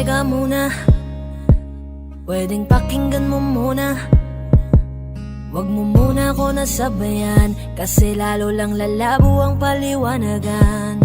Teka muna, pwedeng pakinggan mo muna. Wag mo muna ako nasabayan, kasi lalo lang lalabo ang paliwanagan.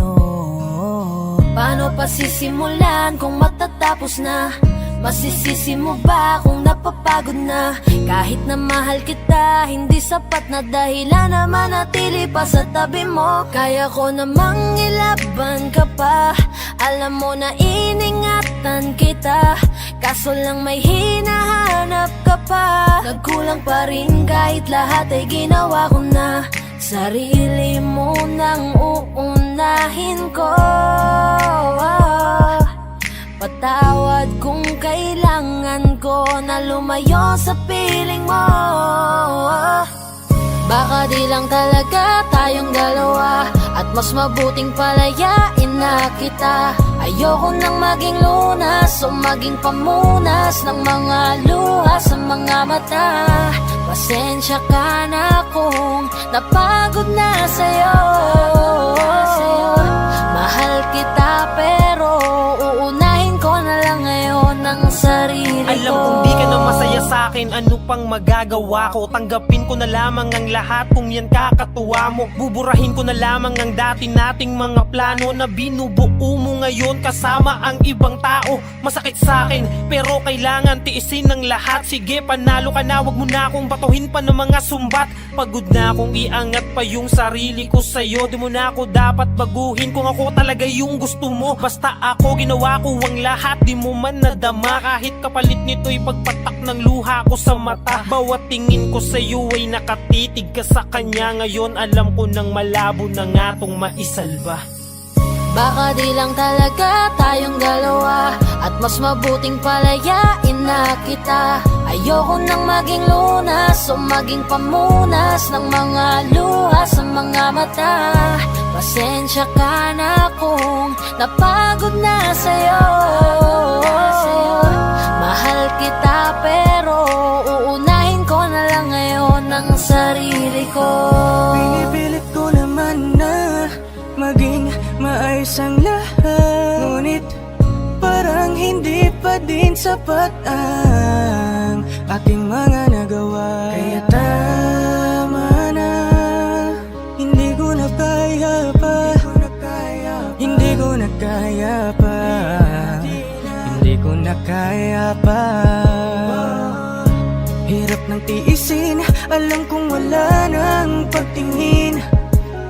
Paano pa sisimulan kung matatapos na? Masisisi mo ba kung napapagod na? Kahit na mahal kita, hindi sapat na dahilan na manatili pa sa tabi mo. Kaya ko namang ilaban ka pa, alam mo na iningatan kita, kaso lang may hinahanap ka pa. Nagkulang pa rin kahit lahat ay ginawa ko na. Sarili mo nang uunahin ko. Patawad kung kailangan ko na lumayo sa piling mo. Baka di lang talaga tayong dalawa, at mas mabuting palayain na kita. Ayoko nang maging lunas o maging pamunas ng mga luha sa mga mata. Pasensya ka na kung napagod na sa'yo. Mahal kita pero uunahin ko na lang ngayon ang sarili ko. Alam kong di ka na masaya sa'kin, ano pang magagawa ko? Tanggapin ko na lamang ang lahat kung yan kakatuwa mo. Buburahin ko na lamang ang dati nating mga plano na binubuo mo ngayon kasama ang ibang tao. Masakit sa'kin pero kailangan tiisin ng lahat. Sige, panalo ka na, wag mo na akong batuhin pa ng mga sumbat. Pagod na akong iangat pa yung sarili ko sa'yo. Di mo na ako dapat baguhin kung ako talaga yung gusto mo. Basta ako ginawa ko ang lahat, di mo man nadama. Kahit kapalit nito'y pagpatak ng luha ko sa mata. Bawat tingin ko sa'yo ay nakatitig ka sa kanya. Ngayon alam ko nang malabo na nga tong maisalba. Baka di lang talaga tayong dalawa, at mas mabuting palayain na kita. Ayoko nang maging lunas o maging pamunas ng mga luha sa mga mata. Pasensya ka na kung napagod na sa'yo. Mahal kita pero uunahin ko na lang ngayon ang sarili ko. Pinipilit ko naman na maging maayos ang lahat, ngunit parang hindi pa din sapat ang ating mga nagawa. Kaya tama na, hindi ko na kaya pa, hindi ko na kaya pa, hindi ko na kaya pa. Hirap ng tiisin, alam kong wala nang pagtingin,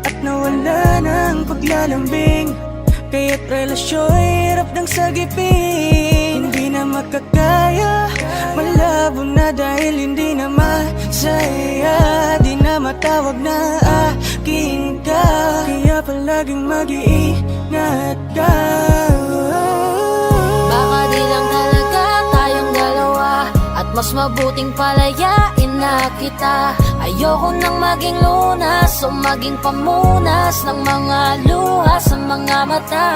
at nawala ng paglalambing. Kaya't relasyon hirap ng sagipin. Hindi na makakaya, malabo na dahil hindi na masaya. Di na matawag na akin ka, kaya palaging mag-iingat ka. Baka di lang talaga tayong dalawa, at mas mabuting palayain na kita. Ayoko nang maging lunas o maging pamunas ng mga luha sa mga mata.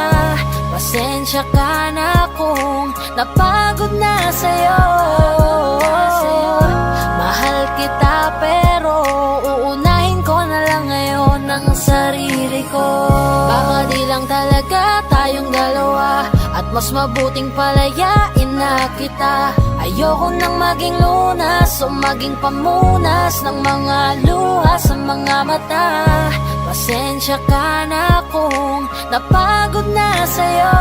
Pasensya ka na kung napagod na sa'yo. Mahal kita pero uunahin ko na lang ngayon ang sarili ko. Baka di lang talaga tayong dalawa, at mas mabuting palayain na kita. Ayoko nang maging lunas o maging pamunas ng mga luha sa mga mata. Pasensya ka na kung napagod na sa'yo.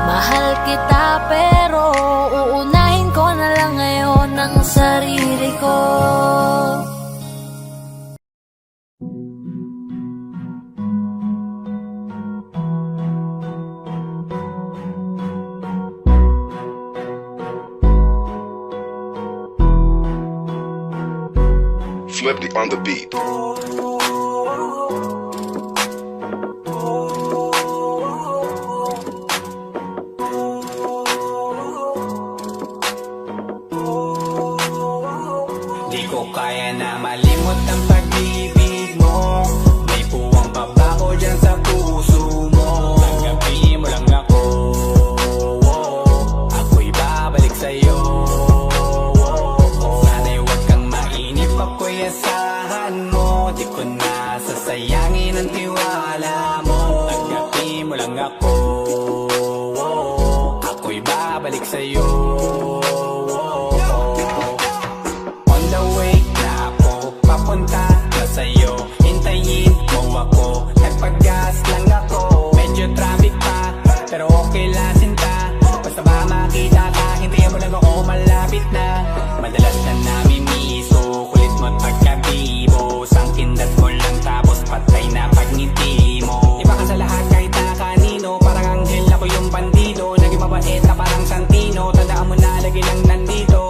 Mahal kita pero uunahin ko na lang ngayon ang sarili ko. Flipped on the beat. Di ko kaya na malimot ang pag-ibig mo. May puwang pa ba ko dyan sa puso mo? Tanggapin mo lang ako, ako'y babalik sa'yo. Sana'y huwag kang mainip, ako'y asahan mo. Di ko na sasayangin ang tiwala mo. Tanggapin mo lang ako, sa'yo. On the way na ako, papunta na sa'yo. Hintayin mo ako, nagpag-gas lang ako. Medyo traffic pa, pero okay lang sinta. Basta ba makita ka, hintayin mo lang ako, malapit na. Madalas na namimiso, kulit mo't pagkabibo. Sangkindat mo lang tapos patay na pagngiti mo. Iba ka sa lahat kahit na kanino, parang anghel ako yung bandido. Naging mabait na parang Santino, tandaan mo na lagi lang nandito.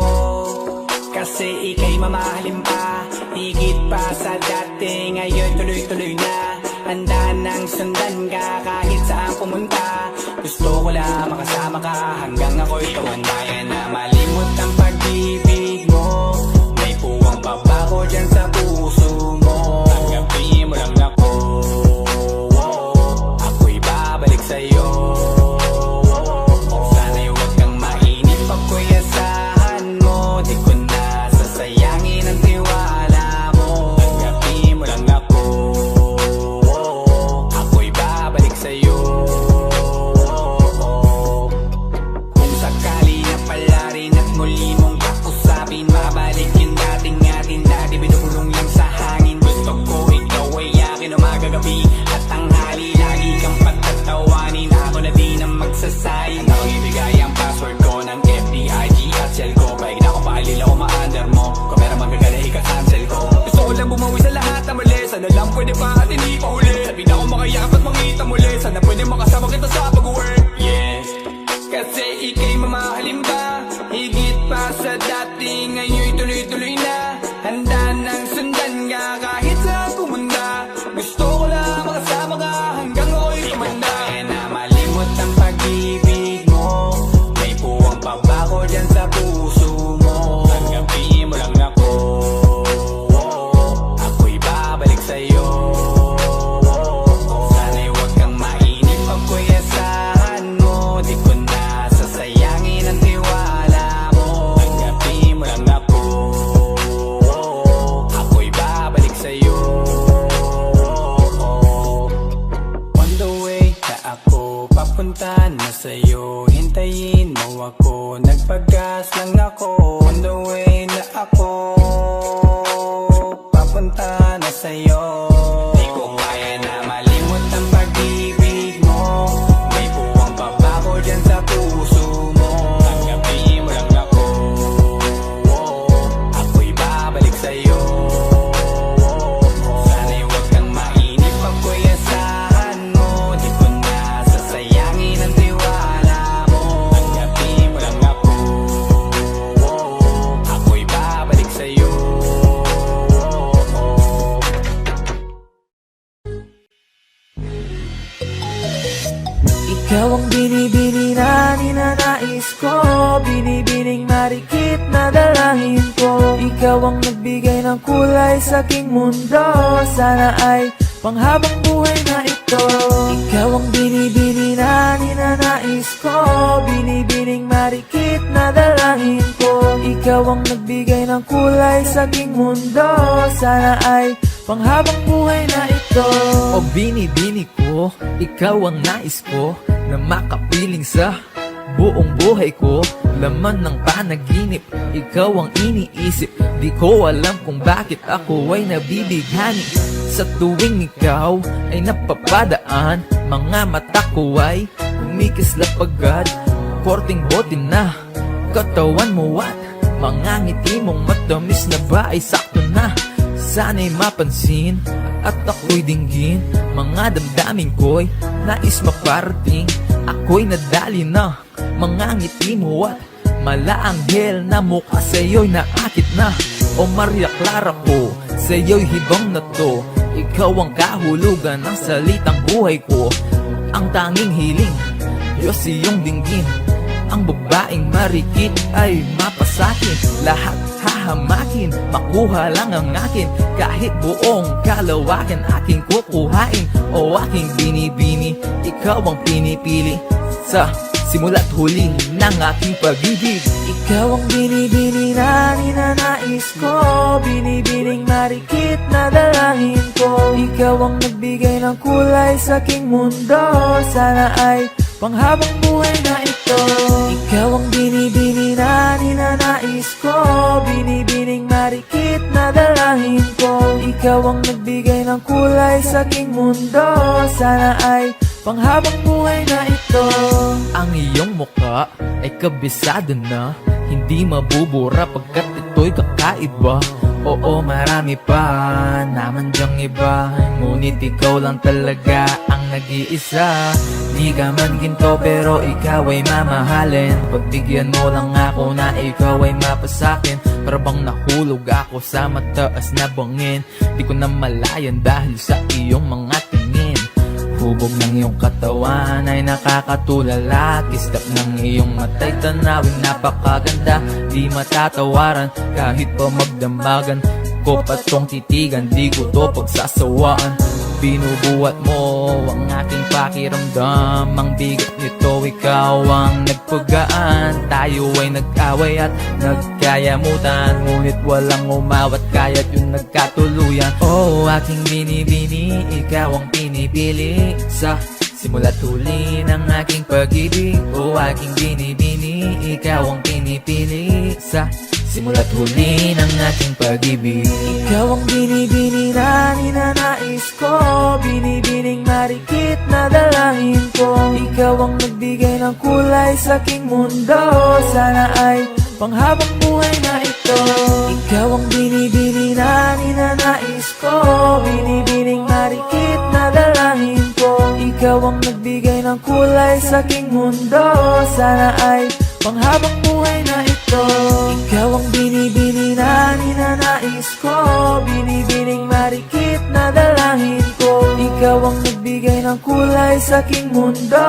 Kasi ika'y mamahalin pa, higit pa sa dati. Ngayon tuloy-tuloy na, handa nang sundan ka kahit saan pumunta. Gusto ko lang makasama ka hanggang ako'y tumanda. Kaya na malimot ang pag-ibig mo, may puwang pa ba ko dyan sa puso mo. Tanggapin mo lang ako, ako'y babalik sa'yo. Sana'y huwag kang mainip, ako'y asahan mo. Di ko na sasayangin ang tiwala mo. Tanggapin mo lang ako, ako'y babalik sa'yo. Kung sakali na pala rin at muli mong kausapin, mabalik yung dating atin, dati binubulong lang sa hangin. Gusto ko ikaw ay akin umaga gabi at tanghali, lagi kang patatawanin. Ako na din ang magsasayin, akong ibigay ang password ko ng FB, IG at cell ko. Kahit na ako paalila o ma-under mo, kung meron magagala ika-cancel ko. Gusto ko lang bumawi sa lahat na mali, sana lang pwede pa at hindi pa huli. Sabi na ako makayakap at makita muli, sana pwede makasama kita sa pag-work. Yes, kasi ika'y mamahalin ba, higit pa sa dati. Ngayon'y tuloy-tuloy na, handa nang sundan ka kahit saan pumunta. Gusto ko lang makasama ka hanggang ako'y tumanda. Kaya na malimot ang pag-ibig mo, may puwang pa ba ko dyan sa puso mo. Tanggapin mo lang ako, ako'y babalik sa'yo. Sana'y huwag kang mainip, ako'y asahan mo. Di ko na sasayangin ang tiwala mo. Tanggapin mo lang ako, ako'y babalik sa'yo. On the way na ako, papunta na sa'yo. Hintayin mo ako, nagpag-gas lang ako. On the way na ako, papunta na sa'yo. Di ko kaya na malimot ang pag-ibig mo, may puwang pa ba ko dyan sa puso mo. Tanggapin mo lang ako, ako'y babalik sa'yo. Sana'y huwag kang mainip, ako'y asahan mo. Di ko na sasayangin ang tiwala mo. Tanggapin mo lang ako, ako'y babalik sa'yo. Ikaw ang binibini na ninanais ko, binibining marikit na dalangin ko. Ikaw ang nagbigay ng kulay sa aking mundo, sana ay panghabang buhay na ito. Ikaw ang binibini na ninanais ko, binibining marikit na dalangin ko. Ikaw ang nagbigay ng kulay sa aking mundo, sana ay panghabang buhay na ito. O binibini ko, ikaw ang nais ko, na makapiling sa buong buhay ko. Laman ng panaginip, ikaw ang iniisip. Di ko alam kung bakit ako ay nabibighani. Sa tuwing ikaw ay napapadaan, mga mata ko ay kumikislap agad. Korting bote na katawan mo at mga ngiti mong matamis na ba ay sakto na. Sana'y mapansin at ako'y dinggin, mga damdamin ko'y nais maparating. Ako'y nadali na mga ngiti mo at malaanghel na mukha sa'yo'y naakit na. O Maria Clara ko, sa'yo'y hibang na to. Ikaw ang kahulugan ng salitang buhay ko. Ang tanging hiling, Diyos iyong dinggin. Ang babaeng marikit ay mapasakin. Lahat hahamakin, makuha lang ang akin. Kahit buong kalawakan aking kukuhain. O aking binibini, ikaw ang pinipili. Sa simula't huli ng aking pag-ibig. Ikaw ang binibini na ninanais ko, binibining marikit na dalangin ko. Ikaw ang nagbigay ng kulay sa aking mundo, sana ay panghabang buhay na ito. ito. Ikaw ang binibini na ninanais ko, binibining marikit na dalangin ko. Ikaw ang nagbigay ng kulay sa aking mundo, sana ay panghabang buhay na ito. Ang iyong muka ay kabisado na, hindi mabubura pagkat ito'y kakaiba. Oo, marami pa naman dyang iba, ngunit ikaw lang talaga ang nag-iisa. Di ka man ginto pero ikaw ay mamahalin, pagbigyan mo lang ako na ikaw ay mapasakin. Para bang nahulog ako sa mataas na bangin, di ko na malayan dahil sa iyong mga tingin. Hubog ng iyong katawan ay nakakatulala, kislap ng iyong matay tanawin napakaganda. Di matatawaran kahit pa magdamagan ko pa tong titigan, di ko to pagsasawaan. Binubuhat mo ang aking pakiramdam, ang bigat nito ikaw ang nagpagaan. Tayo ay nag-away at nagkayamutan, ngunit walang umawat kaya't yung nagkatuluyan. Oh, aking binibini, ikaw ang pinipili sa simula't huli ng aking pag-ibig. Oh, aking binibini, ikaw ang pinipili sa simula't huli ng aking pag-ibig. Ikaw ang binibini na ninanais ko, binibining marikit na dalangin ko. Ikaw ang nagbigay ng kulay sa aking mundo, sana ay panghabang buhay na ito. Ikaw ang binibini na ninanais ko, binibining marikit na dalangin ko. Ikaw ang nagbigay ng kulay sa aking mundo, sana ay panghabang buhay na ito. Ikaw ang binibini na ninanais ko, binibining marikit na dalangin ko. Ikaw ang nagbigay ng kulay sa aking mundo,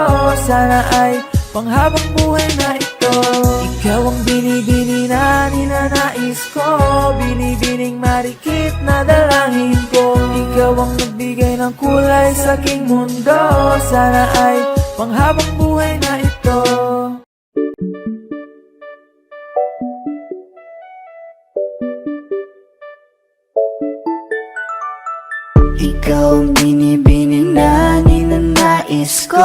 sana ay panghabang buhay na ito. Ikaw ang binibini na ninanais ko, binibining marikit na dalangin ko. Ikaw ang nagbigay ng kulay sa aking mundo, sana ay panghabang buhay na ito. Ikaw ang binibining na ninanais ko,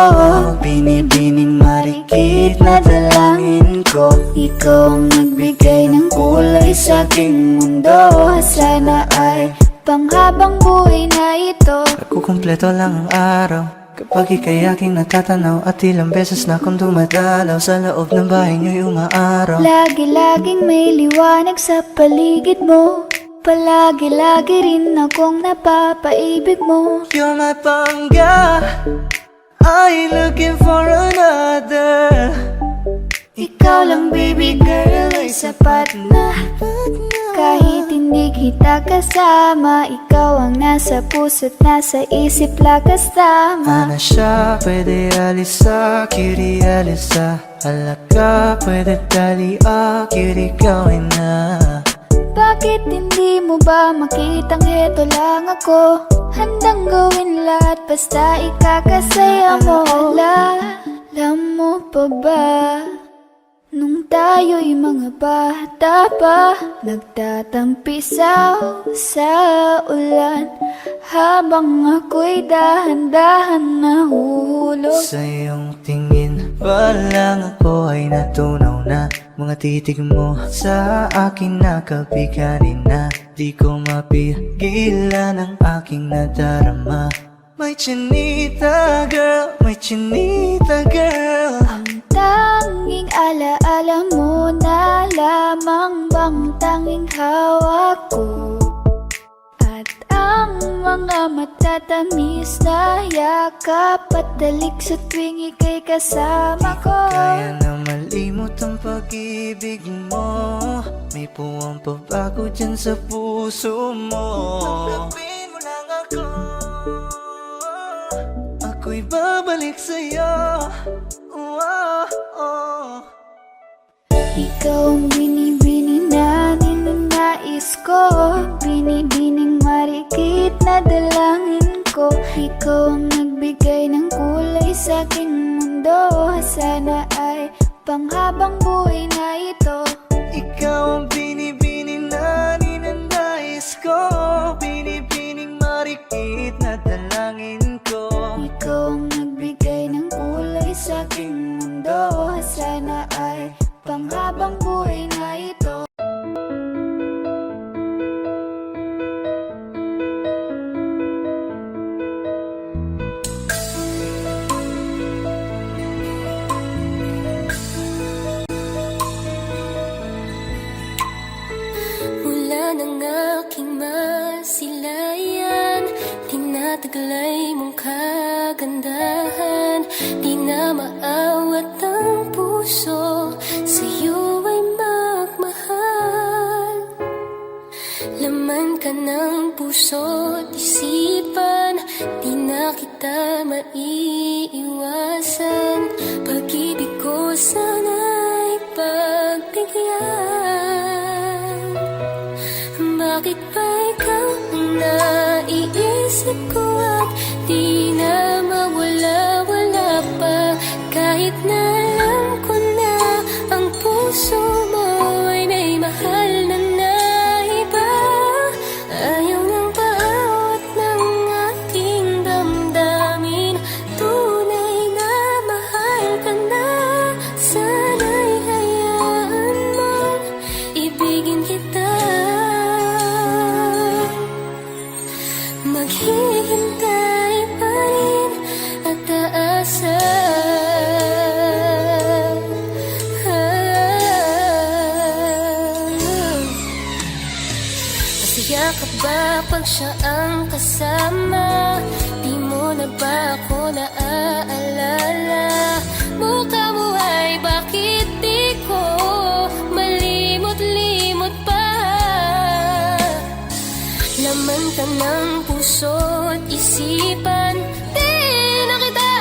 binibining marikit na dalangin ko. Ikaw ang nagbigay ng kulay sa aking mundo, sana ay panghabang buhay na ito. Kukumpleto lang ang araw kapag ika'y aking natatanaw, at ilang beses na akong dumadalaw sa loob ng bahay niyo'y umaaraw. Lagi-laging may liwanag sa paligid mo, palagi-lagi rin akong napapaibig mo. You're my pangga, I ain't looking for another. Ikaw lang baby girl ay sapat na, kahit hindi kita kasama. Ikaw ang nasa puso't nasa isip lakas tama. Ana siya, pwede alisa, cutie alisa. Halaka, pwede tali, cutie gawin na. Bakit hindi mo ba makitang heto lang ako? Handang gawin lahat basta ikakasaya mo. Alam mo pa ba, nung tayo'y mga bata pa, nagtatampisaw sa ulan, habang ako'y dahan-dahan nahuhulog. Sa iyong tingin pa lang ako ay natunaw na, mga titig mo sa akin nakabiganin na. Di ko mapigilan ang aking nadarama. May chinita girl, may chinita girl. Ang tanging alaala mo na lamang bang tanging hawak ko, at ang mga matatamis na yakap at dalik sa tuwing ika'y kasama ko. Kaya na malimot ang pag-ibig mo, may puwang pabago dyan sa puso mo. Tanggapin mo lang ako, ako'y babalik sa'yo. Ikaw ang binibini na ninanais ko, binibining marikit na dalangin ko. Ikaw ang nagbigay ng kulay sa aking mundo, sana ay panghabang buhay na ito. Ikaw ang binibini na ninanais ko, binibining marikit na dalangin ko. Ikaw ang nagbigay ng kulay sa aking mundo, sana di na maawat ang puso, sa'yo ay magmahal. Laman ka ng puso't isipan, di na kita maiiwasan. Pag-ibig ko sana'y pagbigyan. Bakit ba ikaw ang naiisip ko at di na mawala-wala pa? Kahit na alam ko na ang puso mo ay may mahal na iba. Ayaw nang paawat ng aking damdamin, tunay na mahal ka na. Sana'y hayaan mong ibigin kita. Maghihintay pa rin at aasa. Masaya ka ba pag siya ang kasama? Di mo na ba ako naaalala? Mukha mo ay bakit di ko malimot-limot pa? Laman ka ng puso't isipan, di na kita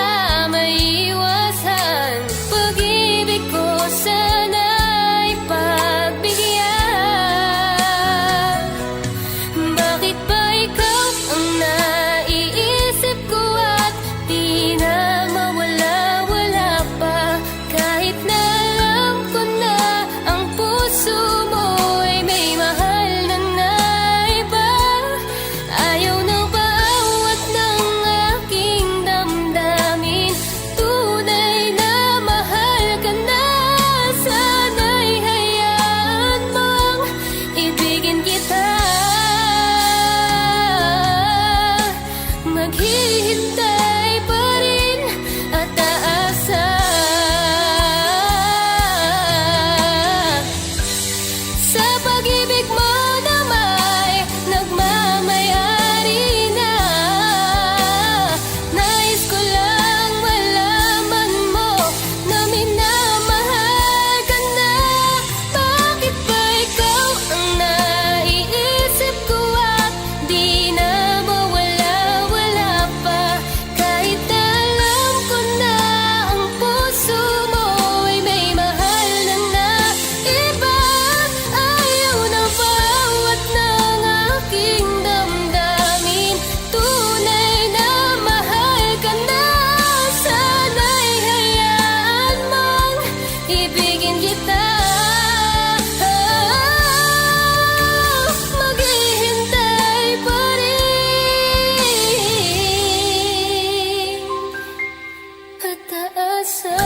maiiwasan. Pag-ibig ko sana'y pagbigyan. Bakit ba ikaw ang naiisip ko at di na mawala-wala pa? Kahit na alam ko na ang puso mo ay may mahal na iba. Ayaw nang paawat ng aking damdamin, tunay na mahal ka na. Sana'y hayaan mong ibigin kita. Maghihintay pa rin at aasa. Sa pag-ibig mo na may nagmamayari na. Nais ko lang malaman mo na minamahal ka na. Bakit ba ikaw ang naiisip ko at di na mawala-wala pa? Kahit na alam ko na ang puso mo ay may mahal na iba. Ayaw na paawat ng aking damdamin, tunay na mahal ka na. Sana'y hayaan mong ibigin kita. Maghihintay pa rin at aasa.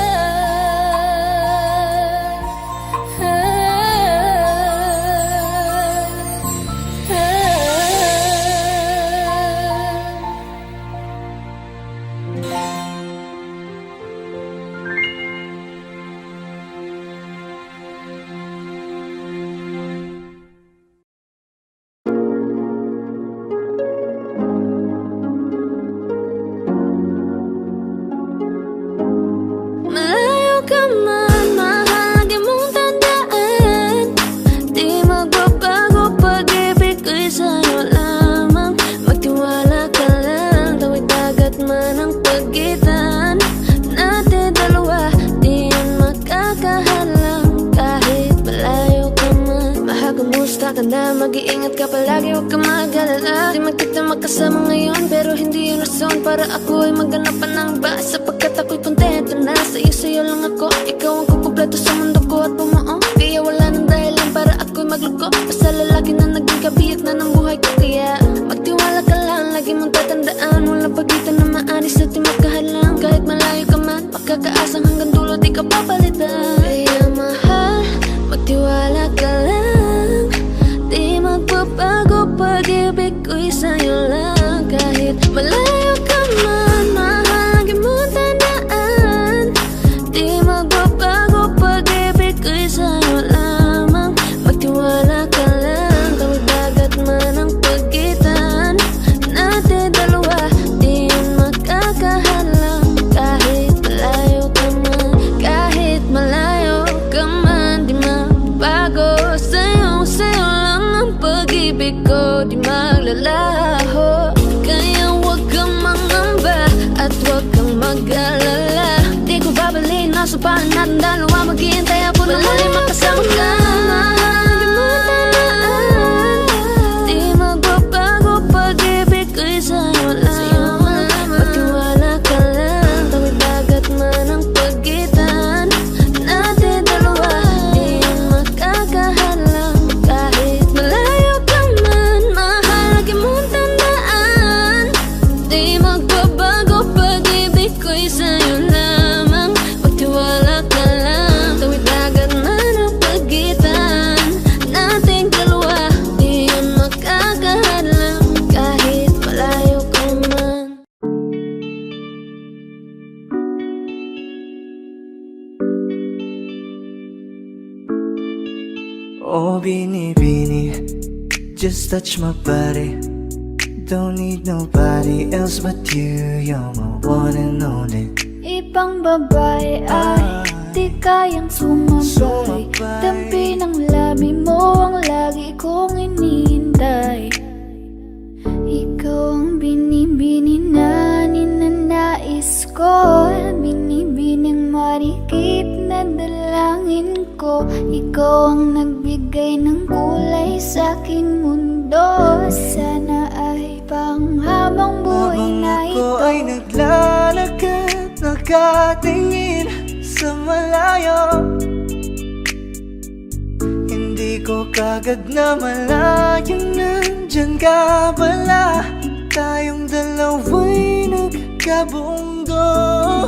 Malayo ka man, mahal, lagi mong tandaan. Di magbabago pag-ibig ko'y sa'yo lamang. Magtiwala ka lang, tawid dagat man ang pagitan natin dalawa, di yan makakahalang. Kahit malayo ka man, mahal, kumusta ka na? Mag-iingat ka palagi, huwag ka mag-alala. Di man kita makasama ngayon, pero hindi yun rason para ako ay maghanap pa ng iba. Sapagkat ako'y kontento na sa'yo lang ako. Ikaw ang kukumpleto sa mundo ko at bumuo. Kaya wala nang dahilan para ako'y magluko. Basta lalaki na naging kabiyak na ng buhay ko. Kaya magtiwala ka lang, lagi mong tatandaan. Walang pagitan na maanis at di makahalang. Kahit malayo ka man, makakaasang hanggang dulo di ka papalitan. Kaya mahal, magtiwala ka lang. Di magbabago pag-ibig ko'y sa'yo lang. Kahit malayo ka man, mahal, lagi mong tandaan. Di magbabago pag-ibig ko'y sa'yo lamang. Magtiwala ka lang, tawid dagat man ang pagitan natin dalawa, di yun makakahalang. Kahit Kaso paano natin dalawa maghihintay ako na muli makasama ka? Mahal mo tandaan, di magbabago pag-ibig ko'y sa'yo lamang. Magtiwala ka lang, tawid dagat man ang pagitan natin dalawa, di yan makakahalang. Kahit malayo ka man, mahal lagi mong tandaan, di magbabago pag-ibig ko'y sa'yo lamang. Magtiwala ka lang, tawid dagat man ang pagitan nating dalawa, di yan makakahalang. Kahit malayo ka man. Oh, Bini, just touch my body. Don't need nobody else but you. You're my one and only. Ibang babae ay di kayang sumabay. Dampi ng labi mo ang lagi kong inihintay. Ikaw ang binibini na ninanais ko, binibining marikit na dalangin ko. Ikaw ang nagbigay ng kulay sa aking mundo. Sana ay panghabang buhay Habang na ako ito. ay naglalakad, nakatingin sa malayo, hindi ko kagad na malayang nandyan ka pala. Tayong dalawa'y nagkabunggo.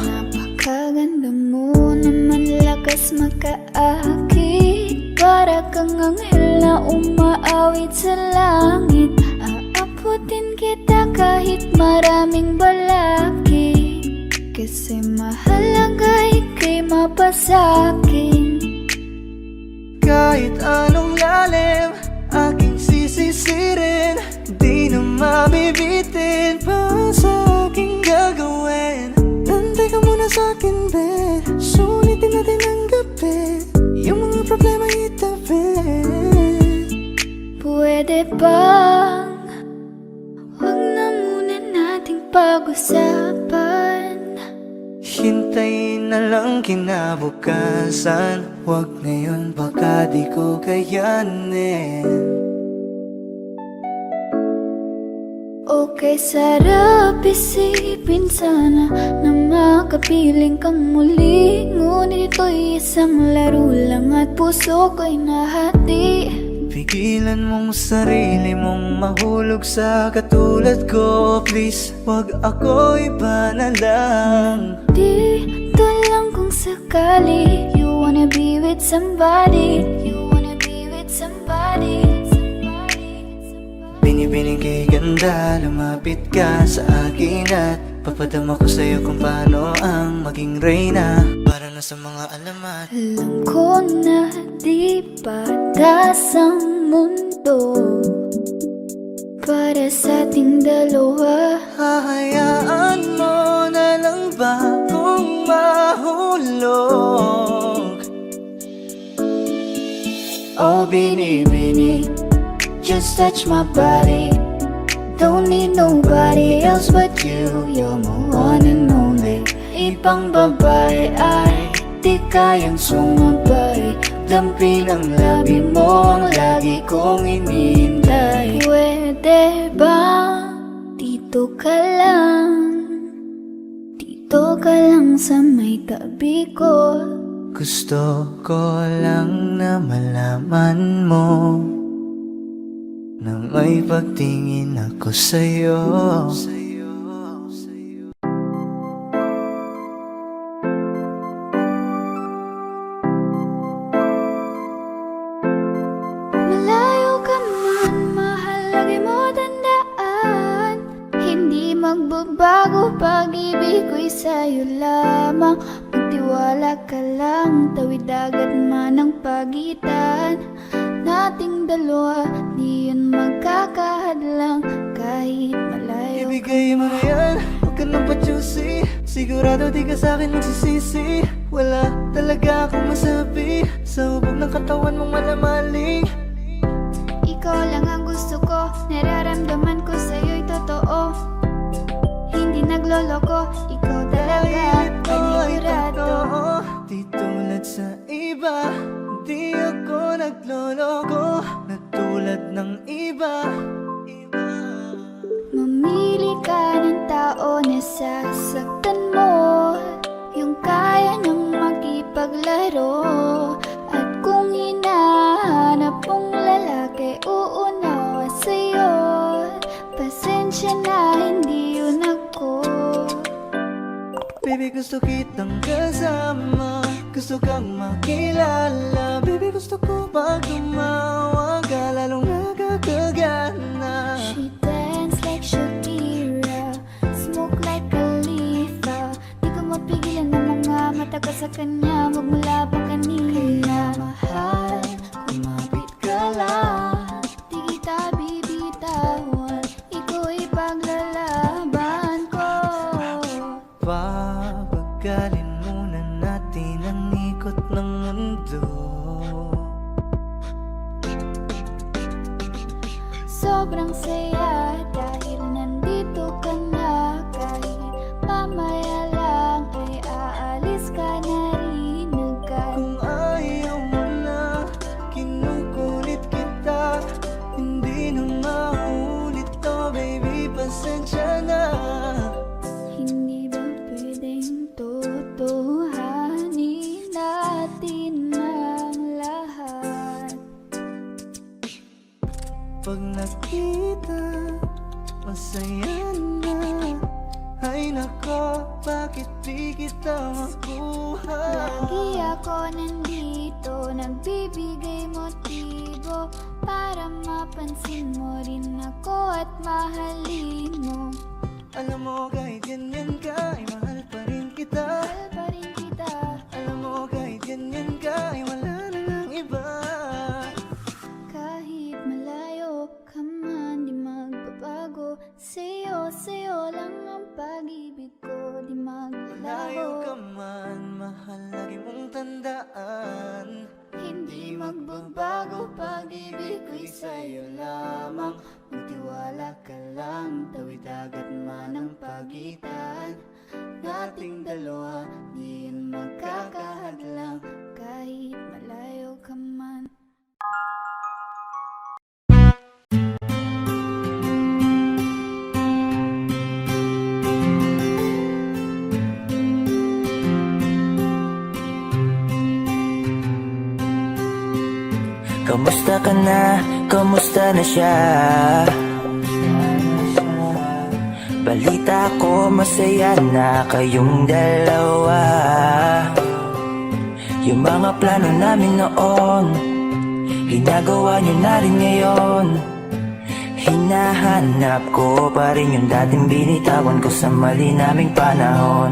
Napakaganda mo naman, lakas makaakit. Para kang anghel na umaawit sa langit. Aabutin kita kahit maraming balakid, kasi mahalaga ika'y mapasakin. Kahit anong lalim, aking sisisirin, di na mabibitin pa sa aking gagawin. Nantay ka muna sa'kin, be. Sulitin natin ang gabi, yung mga problema itabi. Pwede bang huwag na muna nating pag-usapan? Hintayin na lang kinabukasan, wag ngayon baka di ko kayanin. Okay, sarap isipin sana na makapiling kang muli. Ngunit ito'y isang laro lang at puso ko'y nahati. Pigilan mong sarili mong mahulog sa katulad ko. Please, wag ako iba na lang. Dito lang kung sakali you wanna be with somebody, you wanna be with somebody. Binibining kay ganda, lumapit ka sa akin at papadama ko sa'yo kung paano ang maging reyna. Para na sa mga alamat. Alam ko na di patas ang mundo para sa ating dalawa. Hahayaan mo na lang ba kung mahulog? Oh, Bini, just touch my body. Don't need nobody else but you. You're my one and only. Ibang babae ay di kayang sumabay. Dampi ng labi mo ang lagi kong inihintay. Pwede ba dito ka lang sa may tabi ko? Gusto ko lang na malaman mo na may pagtingin ako sa'yo. Malayo ka man, mahal lagi mo tandaan, hindi magbabago pag-ibig ko'y sa'yo lamang. Magtiwala ka lang, tawid dagat man ang pagitan nating dalawa, di yan magkakahadlang. Kahit malayo. Ibigay mo na yan, huwag ka nang pa-juicy. Sigurado di ka sa'kin magsisisi. Wala talaga akong masabi sa hubog ng katawan mong malamaling. Ikaw lang ang gusto ko, nararamdaman ko sa'yo'y totoo. Hindi nagloloko, ikaw talaga, panigurado. Di Baby, gusto kitang kasama, gusto kang makilala. Baby, gusto ko pag tumawag ka, lalong nakakagana. She dance like Shakira, smoke like Khalifa. Di ko mapigilan ang mga mata ko sa kanya, magmula pa kanina. Mahal, kumapit ka lang, di kita bibitawan, iko'y paglalaban ko. Papagalin muna natin ang ikot ng mundo. Sobrang saya dahil nandito ka na. Kahit mamaya lang ay aalis ka na rin agad. Kung ayaw mo na, kinukulit kita. Hindi na maulit to, baby, pasensya na. Hindi ba pwedeng totohanin natin ang lahat? Pag nakita, masaya na. Ay nako, bakit di kita makuha? Lagi ako nandito, nagbibigay motibo para mapansin mo rin ako at mahalin mo. Alam mo kahit ganyan ka, ay mahal pa rin kita. Mahal pa rin kita. Alam mo kahit ganyan ka, ay wala na lang iba. Kahit malayo ka man, di magbabago. Sa'yo lang ang pag-ibig ko, di Layo ka maglaho. man, mahal lagi mong tandaan. Hindi magbabago, pag-ibig ko'y sa'yo lamang. Magtiwala ka lang, tawid dagat man ang pagitan. Nating dalawa, di yan magkakahadlang. Kahit malayo ka man. Kamusta ka na? Kamusta na siya? Balita ko masaya na kayong dalawa. Yung mga plano namin noon, ginagawa nyo na rin ngayon. Hinahanap ko pa rin yung dating binitawan ko sa mali naming panahon.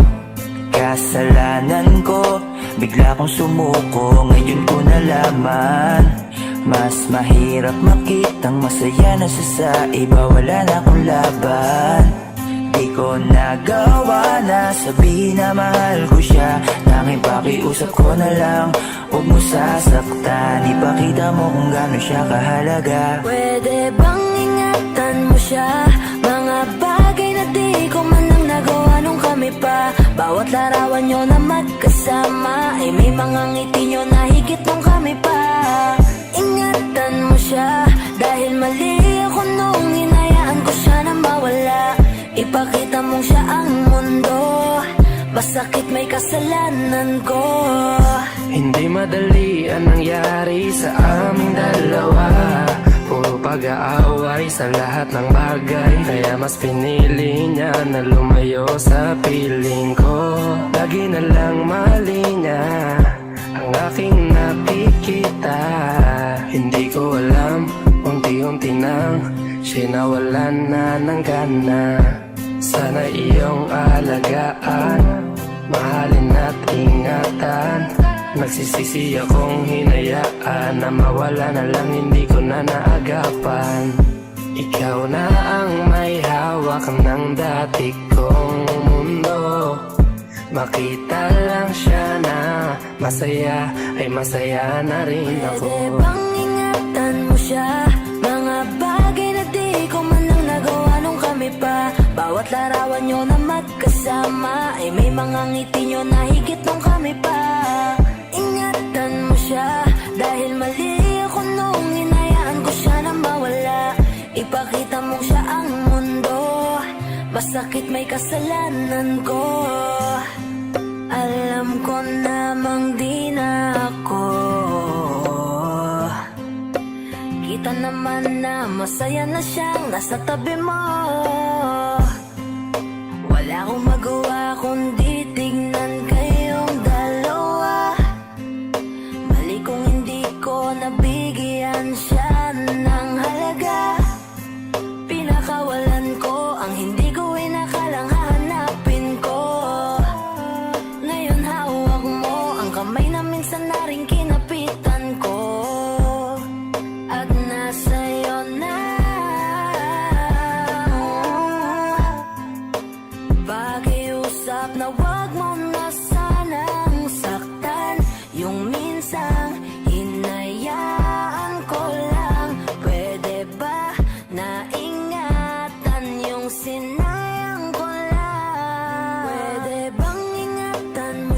Kasalanan ko, bigla kong sumuko, ngayon ko nalaman. Mas mahirap makitang masaya na siya sa iba, wala na akong laban. Di ko nagawa na sabihin na mahal ko siya. Tanging pakiusap ko na lang, huwag mo sasaktan. Ipakita mo kung gaano siya kahalaga. Pwede bang ingatan mo siya? Mga bagay na di ko man lang nagawa nung kami pa. Bawat larawan nyo na magkasama ay may mga ngiti nyo na higit nung kami pa. Ingatan mo siya dahil mali ako nung hinayaan ko siya na mawala. Ipakita mong siya ang mundo, masakit may kasalanan ko. Hindi madali ang nangyari sa aming dalawa. Puro pag-aaway sa lahat ng bagay, kaya mas pinili niya na lumayo sa piling ko. Lagi na lang mali niya ang aking nakikita. Hindi ko alam, unti-unti nang sinawalan na ng gana. Sana iyong alagaan, mahalin at ingatan. Nagsisisi akong hinayaan na mawala na lang, hindi ko na naagapan. Ikaw na ang may hawak ng dati kong mundo. Makita lang siya na masaya, ay masaya na rin ako. Pwede bang ingatan mo siya? Mga bagay na di ko man lang nagawa nung kami pa. Bawat larawan nyo na magkasama ay may mga ngiti nyo na higit nung kami pa. Ingatan mo siya dahil mali ako nung hinayaan ko siya na mawala. Ipakita mo siya ang mundo, masakit may kasalanan ko. Alam ko namang di na ako. Kita naman na masaya na siyang nasa tabi mo. Wala akong magawa kundi tignan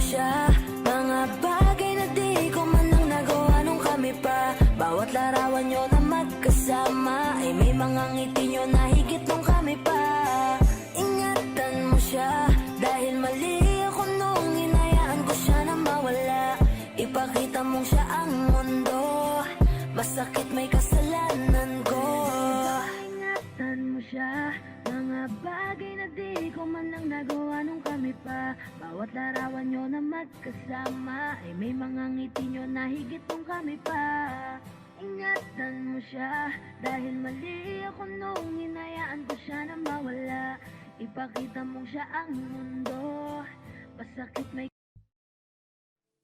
siya, mga bagay na di ko man lang nagawa nung kami pa. Bawat larawan nyo na magkasama ay may mga ngiti nyo na higit nung kami pa. Ingatan mo siya, dahil mali ako nung hinayaan ko siya na mawala. Ipakita mong siya ang mundo, masakit may kasalanan ko. Ingatan mo siya, mga bagay na di ko man lang nagawa nung kami pa. Bawat larawan nyo na magkasama ay may mga ngiti nyo na higit nung kami pa. Ingatan mo siya, dahil mali ako nung hinayaan ko siya na mawala. Ipakita mong siya ang mundo, masakit may.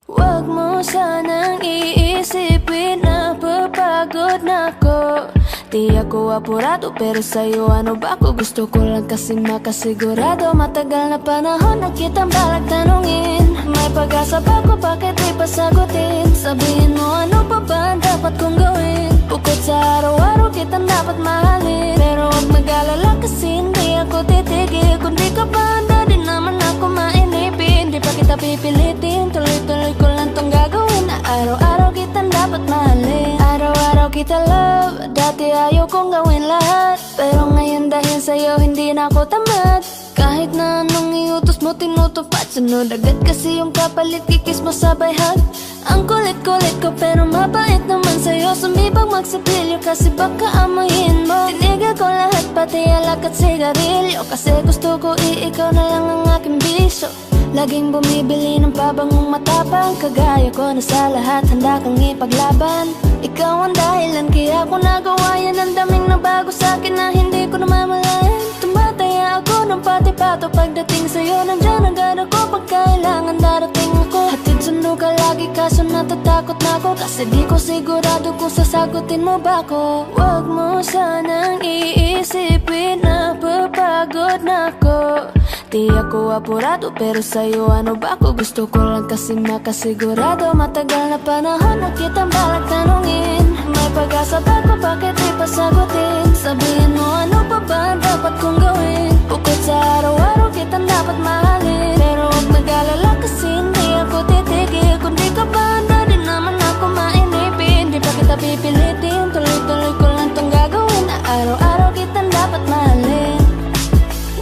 Huwag mo sanang iisipin na papagod na ako. Di ako apurado pero sa'yo ano ba ako? Gusto ko lang kasi makasigurado. Matagal na panahon na kitang balak tanungin. May pag-asa ba ko, bakit di pa sagutin? Sabihin mo ano pa ba ang dapat kong gawin? Bukod sa araw-araw kitang dapat mahalin. Pero huwag mag-alala kasi hindi ako titigil. Kung di ka pa handa din naman ako mainipin. Di pa kita pipilitin, tuloy-tuloy ko lang tong gagawin. Na araw-araw kitang dapat mahalin. Araw-araw kita love, dati ayaw kong gawin lahat. Pero ngayon dahil sa'yo hindi na ako tamad. Kahit na anong iutos mo tinutupad. Sunod agad kasi yung kapalit, kikis mo sabay hug. Ang kulit-kulit ko pero mabait naman sa'yo. Sumibag magsipilyo kasi baka amoyin mo. Tinigil ko lahat pati alak at sigarilyo. Kasi gusto ko ikaw na lang ang aking bisyo. Laging bumibili ng pabangong matapang. Kagaya ko na sa lahat handa kang ipaglaban. Ikaw ang dahilan kaya ako nagawa yan. Ang daming nabago sa'kin na hindi ko namamalayan. Tumataya ako ng pati-pato pagdating sa'yo. Nandyan agad ako pag kailangan darating ako. Hatid sundo ka lagi kaso natatakot na ako. Kasi di ko sigurado kung sasagutin mo ba ako. Huwag mo sanang iisipin na papagod na ako. Di ako apurado pero sa'yo ano ba ako? Gusto ko lang kasi makasigurado. Matagal na panahon na kitang balak tanungin. May pag-asa ba ko, bakit di pa sagutin? Sabihin mo ano pa ba ang dapat kong gawin? Bukod sa araw-araw kitang dapat mahalin. Pero huwag mag-alala kasi hindi ako titigil. Kung di ka ba handa din naman ako mainipin. Di pa kita pipilitin, tuloy-tuloy ko lang tong gagawin. Na araw-araw kitang dapat mahalin.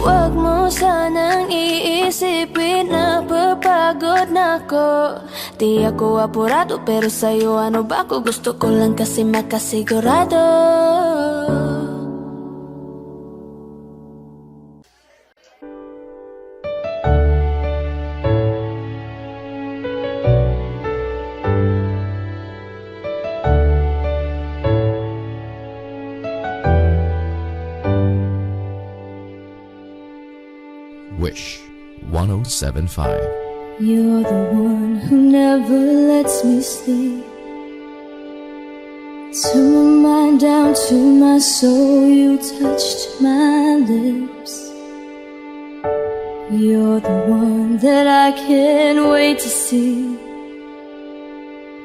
Huwag mo sanang iisipin na papagod na ako. Di ako apurado pero sa'yo ano ba ako? Gusto ko lang kasi makasigurado. Wish 1075. You're the one who never lets me sleep. Turn my mind down to my soul, you touched my lips. You're the one that I can't wait to see.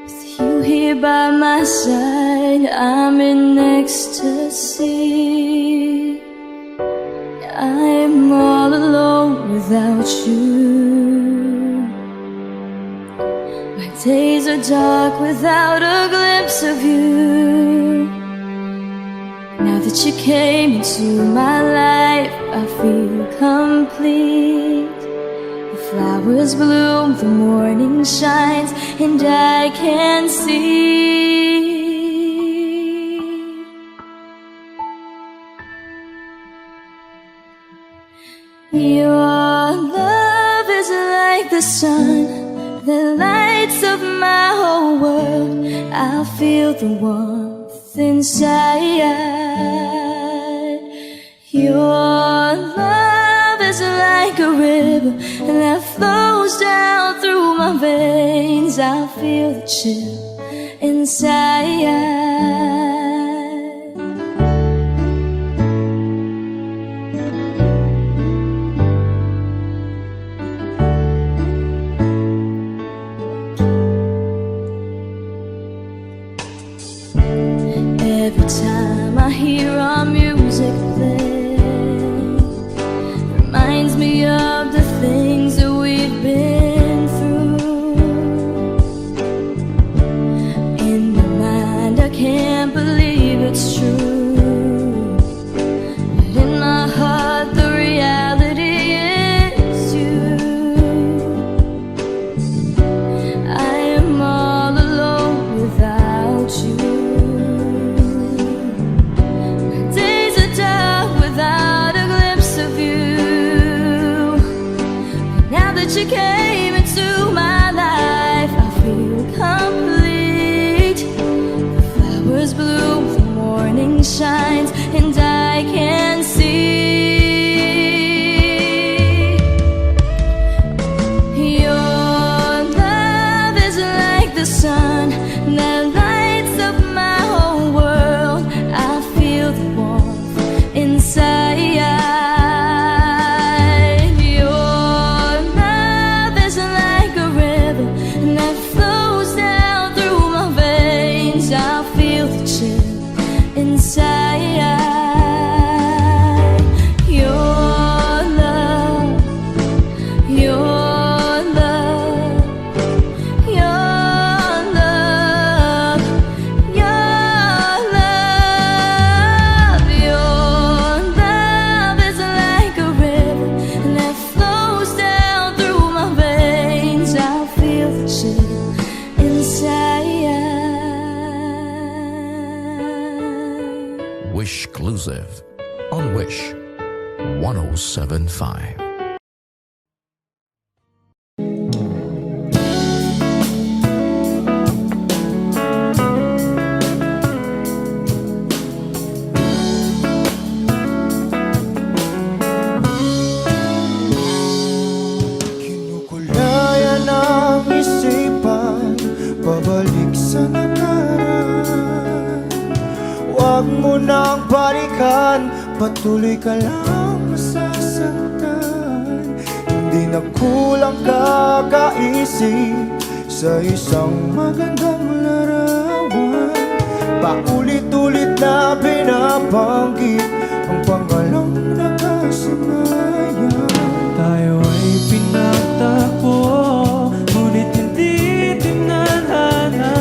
With you here by my side, I'm in ecstasy. I'm all alone without you. My days are dark without a glimpse of you. Now that you came into my life, I feel complete. The flowers bloom, the morning shines, and I can see. Your love is like the sun that lights up my whole world. I feel the warmth inside. Your love is like a river that flows down through my veins. I feel the chill inside. Every time I hear our music play, reminds me of the things that we've been through. exclusive on Wish 1075. Kinukulaya ng isipan, pabalik sa nakaraan. Huwag mo nang balikan, patuloy ka lang masasaktan. Hindi na kulang kakaisip sa isang magandang larawan. Paulit-ulit na binabanggit ang pangalang nakasanayan. Tayo ay pinagtagpo, ngunit hindi dinalana.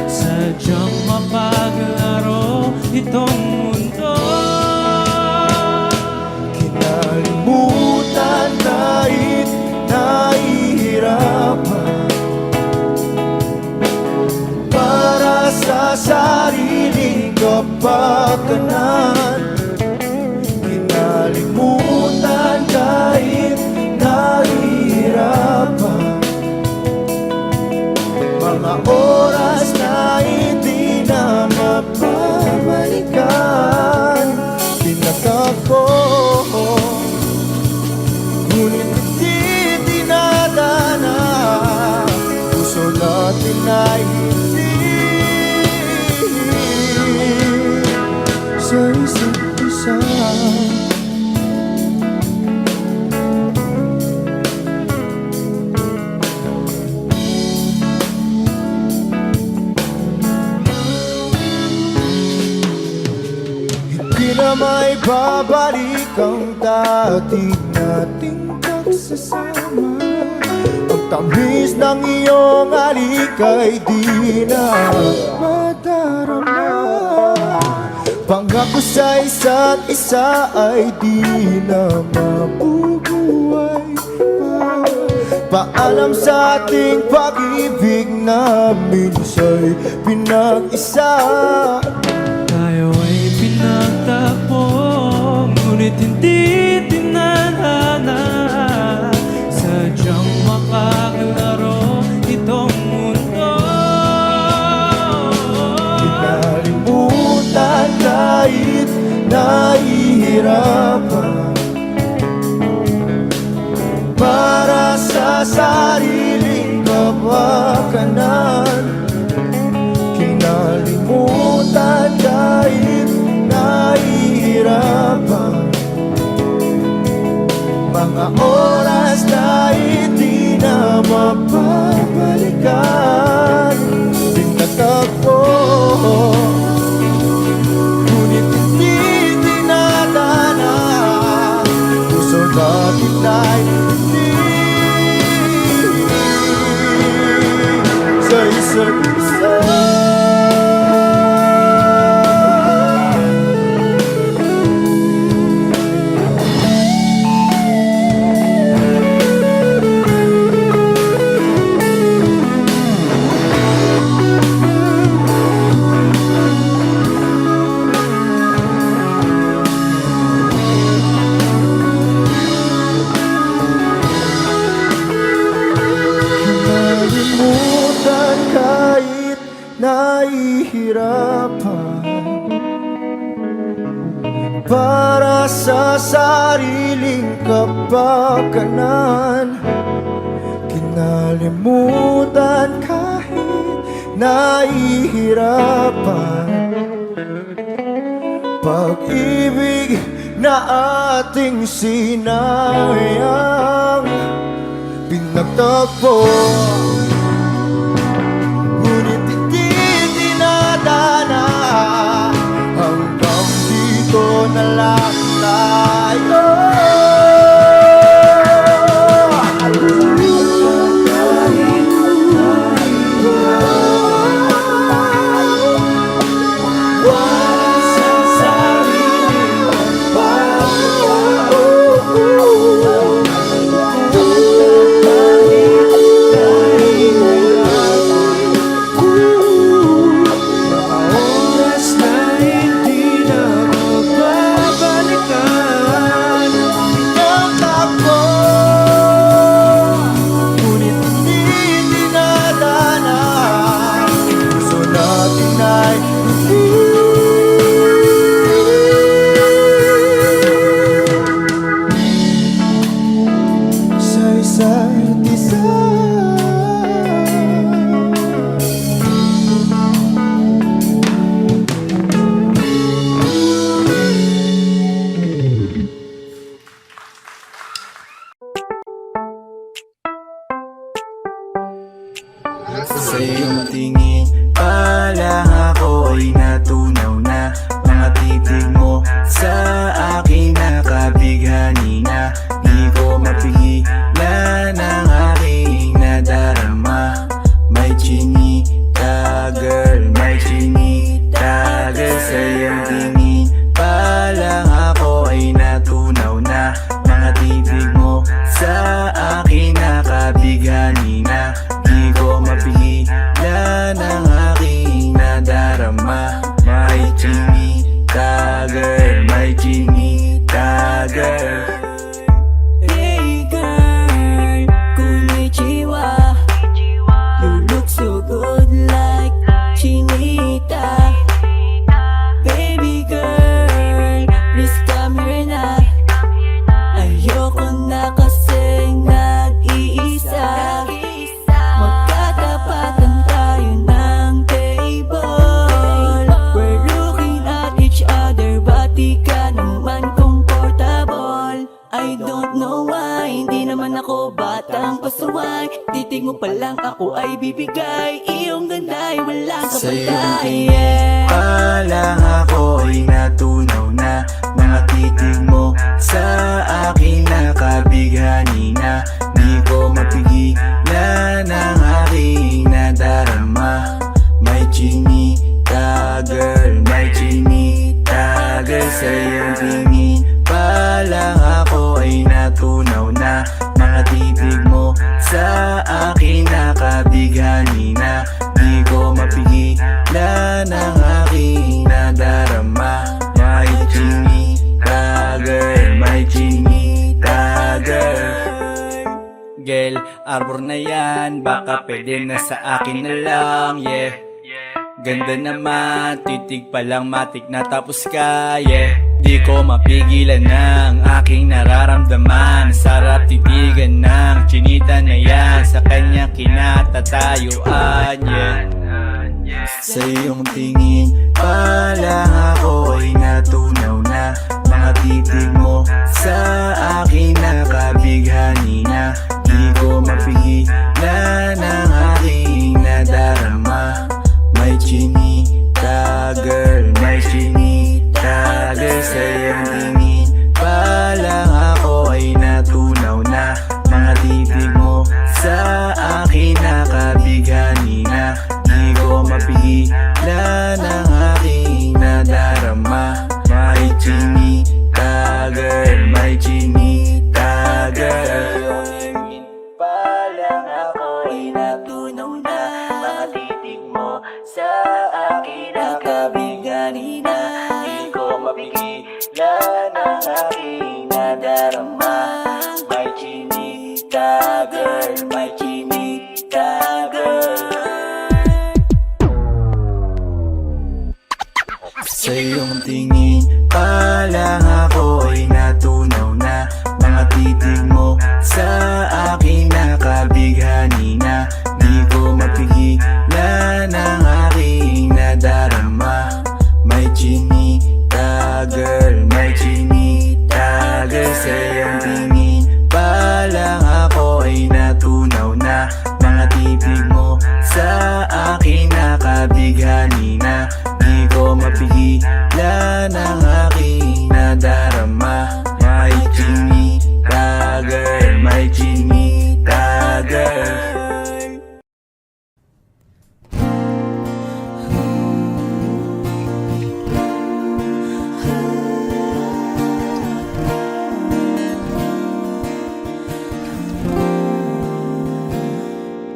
Sadyang mapaglaro itong mundo. Kinalimutan kahit nahihirapan, para sa sariling kapakanan. Kinalimutan kahit nahihirapan, mga oras na hindi na mapabalikan. Pinagtagpo, ngunit hindi dinadana. Puso natin ay hindi sa isa't isa. Hindi na may babalik ang dati nating pagsasama. Ang tamis ng iyong halik ay di na madarama. Pangako sa isa't isa ay di na mabubuhay pa. Paalam sa ating pag-ibig na minsa'y pinag-isa. Tayo ay pinagtagpo, ngunit hindi dinadana. Sadyang makaglaro itong mundo. Kinalimutan kahit nahihirapan, para sa sariling kapakanan. Kinalimutan kahit nahihirapan, mga oras na hindi na mapabalikan. Pinagtagpo, ngunit hindi dinadana. Puso natin ay hindi sa isa't isa. Kinalimutan kahit nahihirapan, para sa sariling kapakanan. Kinalimutan kahit nahihirapan, pag-ibig na ating sinayang. Pinagtagpo, ngunit hindi dinadana. Hanggang dito na lang tayo. Kahit Sa iyong tingin pa lang ako ay natunaw na. Mga titig mo sa akin nakabighani na. Di ko mapigilan ang aking nadarama. May chinita girl, may chinita girl. Sa iyong tingin pa lang ako ay natunaw na. Mga titig mo sa akin nakabighani na. Di ko mapigilan ang aking nadarama. May chinita girl, may chinita girl. Hey girl, konnichiwa. You look so good like Chinita. Baby girl, please come here na. Ayoko na kasing nag-iisa. Magkatapatan tayo ng table. We're looking at each other, but di ka naman comfortable. I don't know why, hindi naman ako batang pasuway. Titig mo pa lang ako ay bibigay. Iyong ganda ay walang Sa iyong kapatay. tingin pa lang ako ay natunaw na. Mga titig mo sa akin nakabighani na. Di ko mapigilan ang aking nadarama. May chinita girl, may chinita girl. Sa iyong tingin pa lang ako ay natunaw na. Mga titig mo sa akin nakabighani na. Di ko mapigilan ang aking nadarama. May chinita girl, may chinita girl. Girl, arbor na yan, baka pwede na sa akin na lang, yeah. Ganda naman, titig pa lang matik na tapos ka, yeah. Di ko mapigilan ng aking nararamdaman. Sarap titigan ng chinita na yan. Sa kanya kinatatayuan, yeah. Sa iyong tingin pa lang ako ay natunaw na. Mga titig mo sa akin nakabighani na. Di ko mapigilan ang aking nadarama. May chinita girl, may chinita girl. Sa iyong tingin pa lang ako ay natunaw na. Mga titig mo sa akin nakabighani na. Di ko mapigilan ang aking nadarama. May chinita girl, may chinita girl. Pa lang ako ay natunaw na. Mga titig mo sa akin nakabighani na. Di ko mapigilan ang aking nadarama. May chinita girl, may chinita girl. Sa iyong tingin pa lang ako ay natunaw na. Mga titig mo sa akin nakabighani na. Di ko mapigilan ang aking nadarama. May chinita girl, may chinita girl. Sa iyong tingin pa lang ako ay natunaw na. Mga titig mo sa akin nakabighani na. Di ko mapigilan ang aking nadarama. May chinita girl, may chinita girl.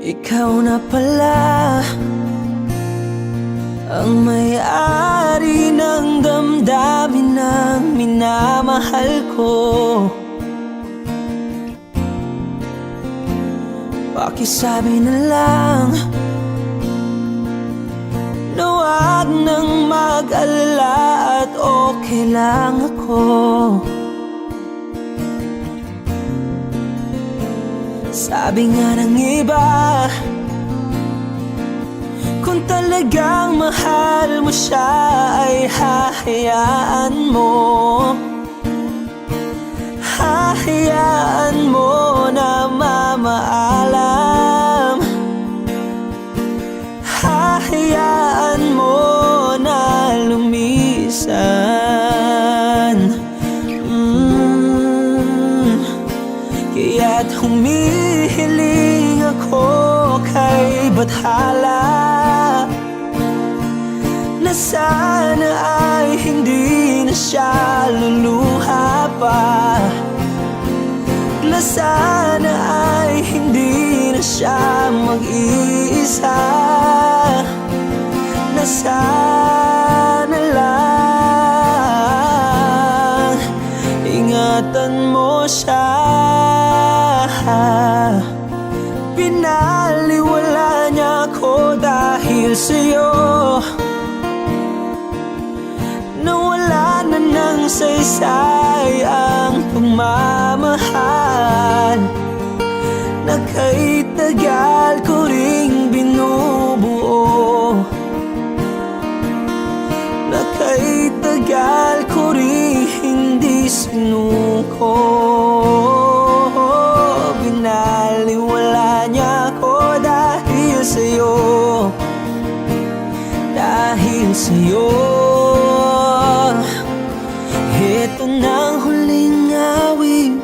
Ikaw na pala ang may-ari ng damdamin ng minamahal ko. Pakisabi na lang na wag nang mag-alala at okay lang ako. Sabi nga ng iba, kung talagang mahal mo siya ay hahayaan mo. Hahayaan mo na mamaalam. bathala na sana ay hindi na siya luluha pa, na sana ay hindi na siya mag-iisa, na sana lang ingatan mo siya. Pinaliwala niya ako dahil sa'yo, nawala na ng saysay ang pagmamahal na kay tagal ko ring binubuo, na kay tagal ko ring hindi sinuko. Binaliwala niya ako dahil sa'yo, dahil sa'yo. Ito na ang huling awit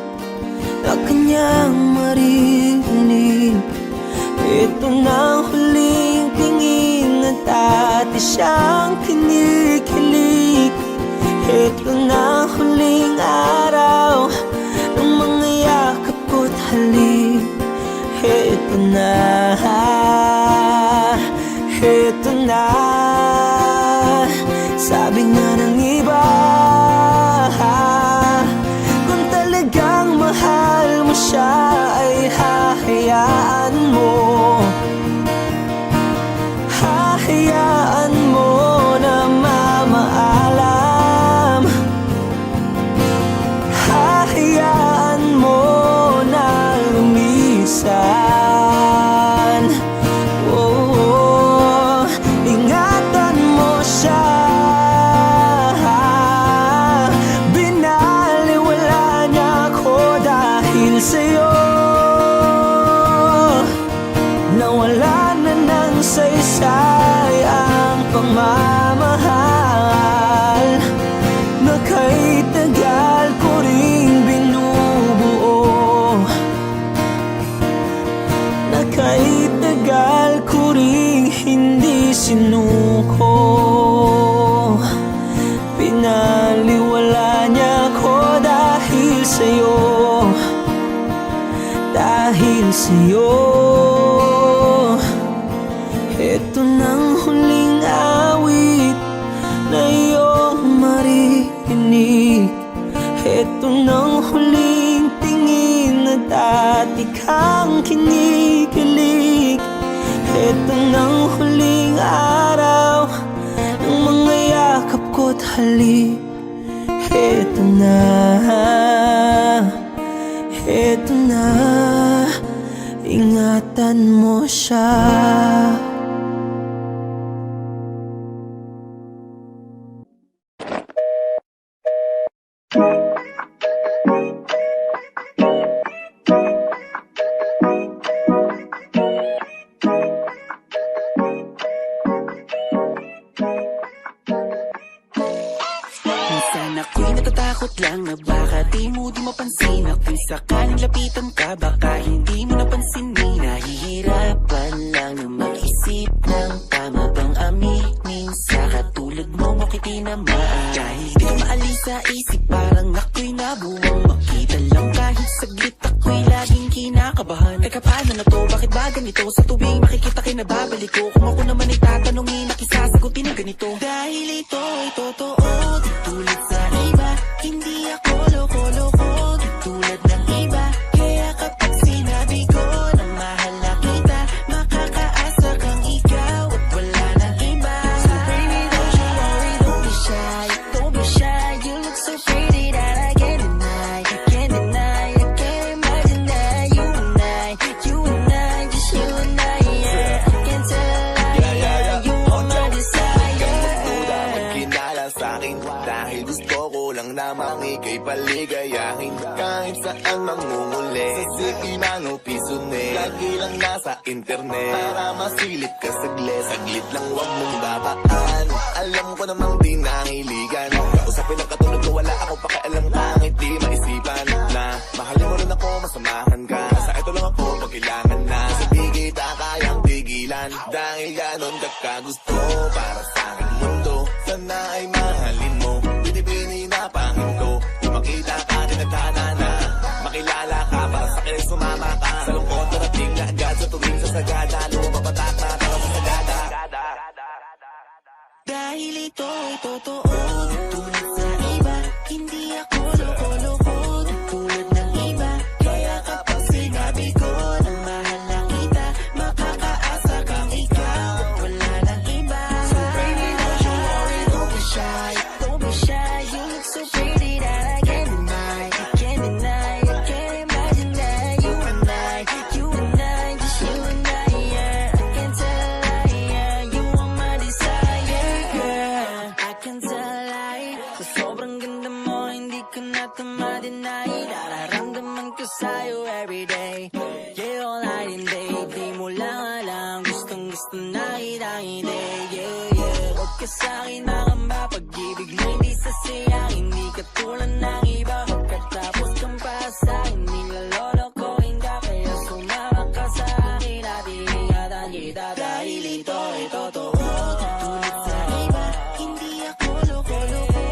na kanyang maririnig. Ito na ang huling tingin at dati siyang kinikilig. Ito na ang huling araw ng mga yakap ko't halik. Ito na, ito na. Sabi nga ng iba, kung talagang mahal mo siya ay hahayaan mo, hahayaan mo na mamaalam, hahayaan mo na lumisan. Oh, ingatan mo siya. Binaliwala niya ako dahil sa'yo, nawala na ng saysay ang pagmamahal na kay tagal ko ring binubuo, na kay tagal ko ring hindi sinuko. Pinaliwala niya ako dahil sa'yo, dahil sa'yo. Ito nang huling awit na iyong maririnig. Ito nang huling tingin na dati kang kinikilig. Ito nang huling araw ng mga yakap ko't halik. Ito na, ito na. Ingatan mo siya. Minsan ako'y natatakot lang na baka di mo mapansin. At kung sakaling lapitan ka, baka hindi mo napansinin. Nahihirapan lang na mag-isip ng tama bang aminin sa katulad mo bakit tinamaan. Dahil di ko maalis sa isip, parang ako'y nabuwang makita lang kahit saglit. Ako'y laging kinakabahan. Teka, paano na to? Bakit ba ganito? Sa tuwing makikita kinababalik ko. Kung ako naman ay tatanungin, nakisasagutin na ganito. Dahil ito ay totoo, di tulad sa iba. Hindi ako loko-loko, di tulad ng iba. Kaya kapag sinabi ko na mahal na kita, makakaasa kang ikaw at wala nang iba. So baby, don't you worry, don't be shy, don't be shy. You look so pretty that I can't deny, I can't deny, I can't imagine that you and I, just you and I, yeah. I can't tell a lie, yeah, you are my desire. Magkinala sa'kin dahil gusto ko lang namang ika'y paligayahin. Kahit saan mangunguli, sa city man o piso ne, lagi lang nasa internet para masilip ka saglit. Saglit lang wag mong babaan, alam ko namang di nahiligan. Kausapin ang katulad ko, wala ako pakialam kahit di maisipan. Na mahalin mo rin ako, masamahan ka, sa ito lang ako pag kailangan na. Sa di kita kayang tigilan, pagkagusto para sa aking mundo. Sana ay mahalin mo, binibini na pahinto. Kung makita ka, tinagtana na makilala ka, para sa akin sumama ka. Sa lungkot narating na agad, sa tuwing sa sagada lumapatak na tara sa sagada. Dahil ito ay totoo, tulad sa iba, hindi ako loko-loko, tulad ng iba. Kaya kapag sinabi ko na mahal na kita, makakaasa kang ikaw, wala nang iba. So baby, don't you worry, don't be shy, don't be shy. You look so pretty that I can't deny, I can't deny, I can't imagine that you and I, just you and I, yeah. I can't tell a lie, yeah. You are my desire, yeah. I can't tell a lie, sa sobrang ganda mo, hindi ka na tumadinay. Nararamdaman ko sa'yo everyday, yeah, all night and day. Di mo lang alam, gustong gusto na kita, hindi, yeah, yeah. Huwag ka sa'kin makamba, pag-ibig mo hindi sasayang, hindi ka tulad ng iba. Pagkatapos kang pa sa'kin, nilalolokohin ka, kaya sumama ka sa akin at iingatan kita. Dahil ito ay totoo, tulad sa iba, hindi ako loko-loko,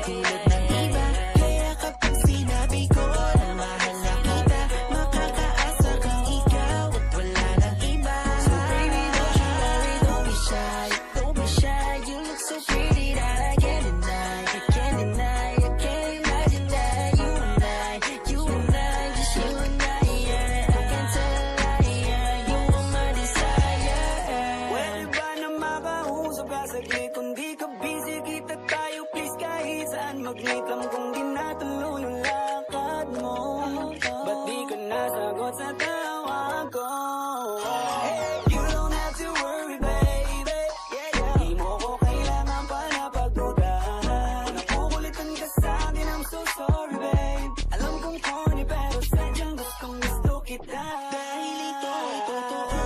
tulad ng iba. Kaya kapag sinabi ko na mahal na kita, makakaasa kang ikaw at wala nang iba. So baby, don't you worry, don't be shy, don't be shy. You look so pretty that I can't deny, I can't deny, I can't imagine that you and I, just you and I, yeah. I can't tell a lie, yeah. You are my desire. Pwede ba na makausap ka saglit? Kung di ka busy, kita tayo please kahit saan mag-meet. Alam kong di natuloy yung lakad mo, ba't di ka nasagot sa tawag ko? You don't have to worry, baby, di mo ko kailangan pa na pagdudahan. Nakukulitan ka sa akin, I'm so sorry, babe. Alam kong corny pero sadyang gusto kita. Dahil ito ay totoo,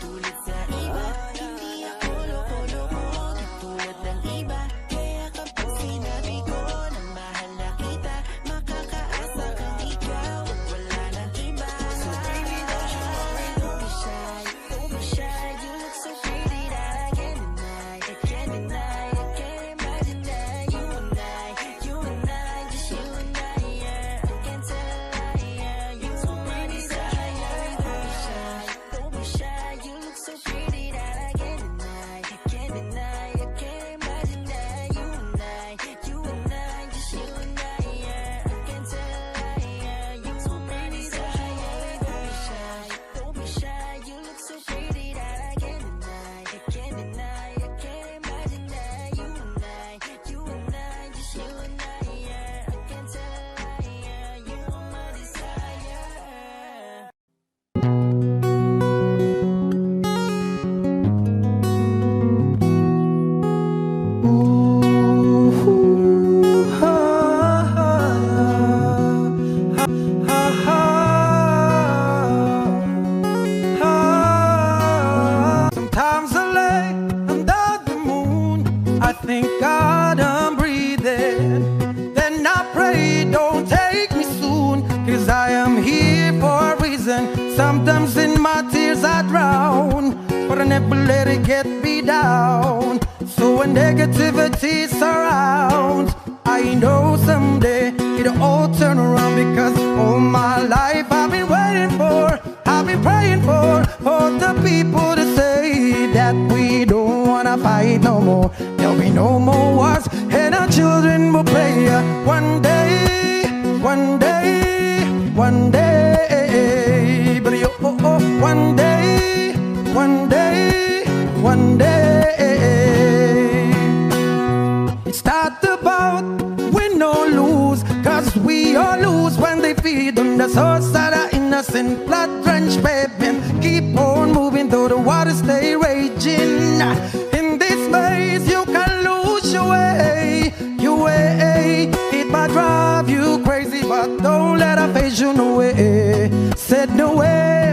tulad sa iba, hindi ako loko-loko, tulad ng iba. Kaya kapag sinabi ko na mahal na kita, makakaasa kang ikaw at wala nang iba. So baby, don't you worry, don't be shy, don't be shy. You look so pretty that I can't deny, I can't deny, I can't imagine that you and I, just you and I, yeah. I can't tell a lie, yeah. You are my desire. Don't be shy, you look so pretty that I can't deny, I can't deny, I can't imagine that you and I, just you and I, yeah. I can't tell a lie, yeah. You are my desire. Don't be shy, you look so pretty that I can't deny, I can't deny, I can't imagine that you and I, just you and I, yeah. I can't tell a lie, yeah. You are my desire. Sometimes I lay under the moon, I thank God I'm breathing. Then I pray, don't take me soon, 'cause I am here for a reason. Sometimes in my tears I drown, but I never let it get me down. So when negativity surrounds, I know someday it'll all turn around, because all my life I've been waiting for, I've been praying for the people to say that we don't wanna fight no more. There'll be no more wars, and our children will play. One day, one day, one day, but one day, one day, one day. It's not about win or lose, 'cause we all lose when they feed on the souls that are innocent, blood-drenched baby. Keep on moving though the waters stay raging. In this maze you can lose your way, your way. It might drive you crazy, but don't let it phase you no way. Said no way.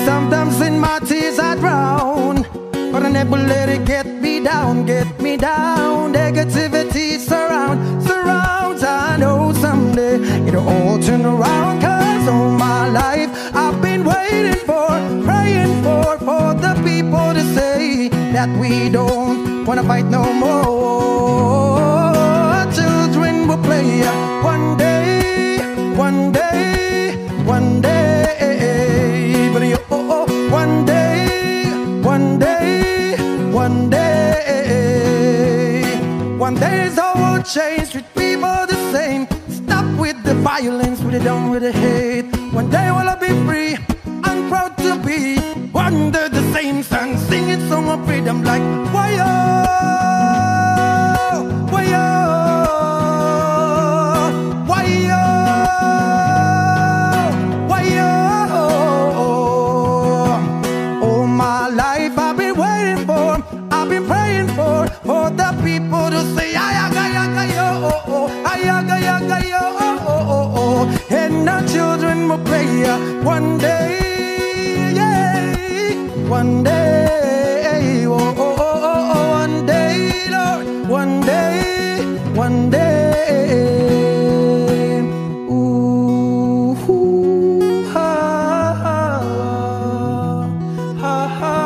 Sometimes in my tears I drown, but I never let it get me down, get me down. Negativity surrounds. I know someday it'll all turn around, 'cause all my life I've been waiting for, praying for the people to say that that we don't wanna fight no more. Children will play one day, one day, one day. But one day, one day, one day. One day is all will change, treat people the same. Stop with the violence, put it down with the hate. One day will I be free, I'm proud to be under the same sun, singing song of freedom like why-oh, why-oh, why-oh, why-oh. All my life I've been waiting for, I've been praying for the people to say ayaga-yaga-yo, ayaga-yaga-yo. And our children will play one day, yeah, one day, oh, oh, oh, oh, one day, Lord, one day, one day. Ooh, ha, ha, ha, ha,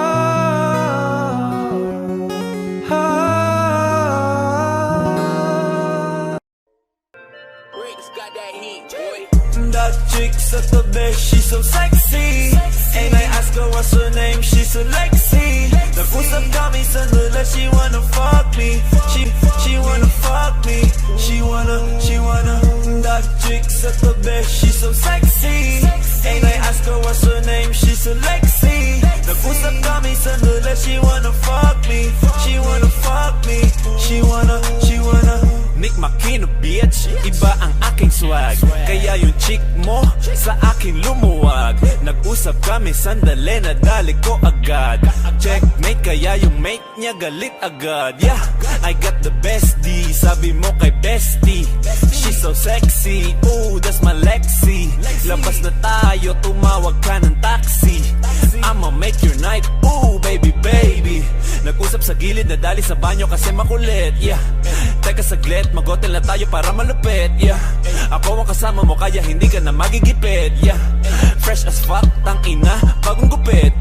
ha. That chick's at the best, she's so sexy. And I ask her what's her name, she's so Lexi. Nag-usap kami sandali, she wanna fuck me. She wanna fuck me. She wanna. That chick's at the best, she's so sexy. And I ask her what's her name, she's so Lexi. Nag-usap kami sandali, she wanna fuck me. She wanna fuck me. She wanna. Nick Makino bitch, iba ang aking swag. Kaya yung chick mo sa akin lumuwag. Nag-usap kami sandali, nadali ko agad. Checkmate, kaya yung mate niya galit agad. Yeah, I got the bestie, sabi mo kay bestie. She's so sexy, ooh, that's my Lexi. Labas na tayo, tumawag ka ng taxi. I'ma make your night, ooh, baby, baby. Nag-usap sa gilid, nadali sa banyo kasi makulit. Yeah, teka saglit, mag-hotel na tayo para malupit. Yeah, ako ang kasama mo kaya hindi ka na magigipit. Yeah, fresh as fuck, tang ina, bagong gupit.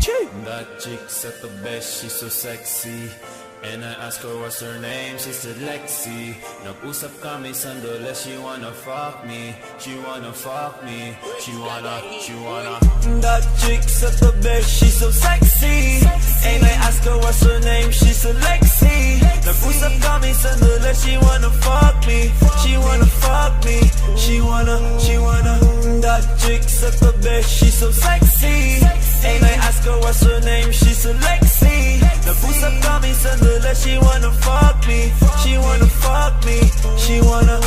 That chick's at the best, she's so sexy. And I ask her what's her name, she said Lexi. Nag-usap kami sandali, she wanna fuck me. She wanna fuck me. She wanna. That chick's at the best, she's so sexy. And I ask her what's her name, she's so Lexi. Nag-usap kami sandali, she wanna fuck me. She wanna fuck me. She wanna. That chick's at the best, she's so sexy. And I ask her what's her name, she's so Lexi. Nag-usap kami sandali, she wanna fuck me. She wanna fuck me. She wanna.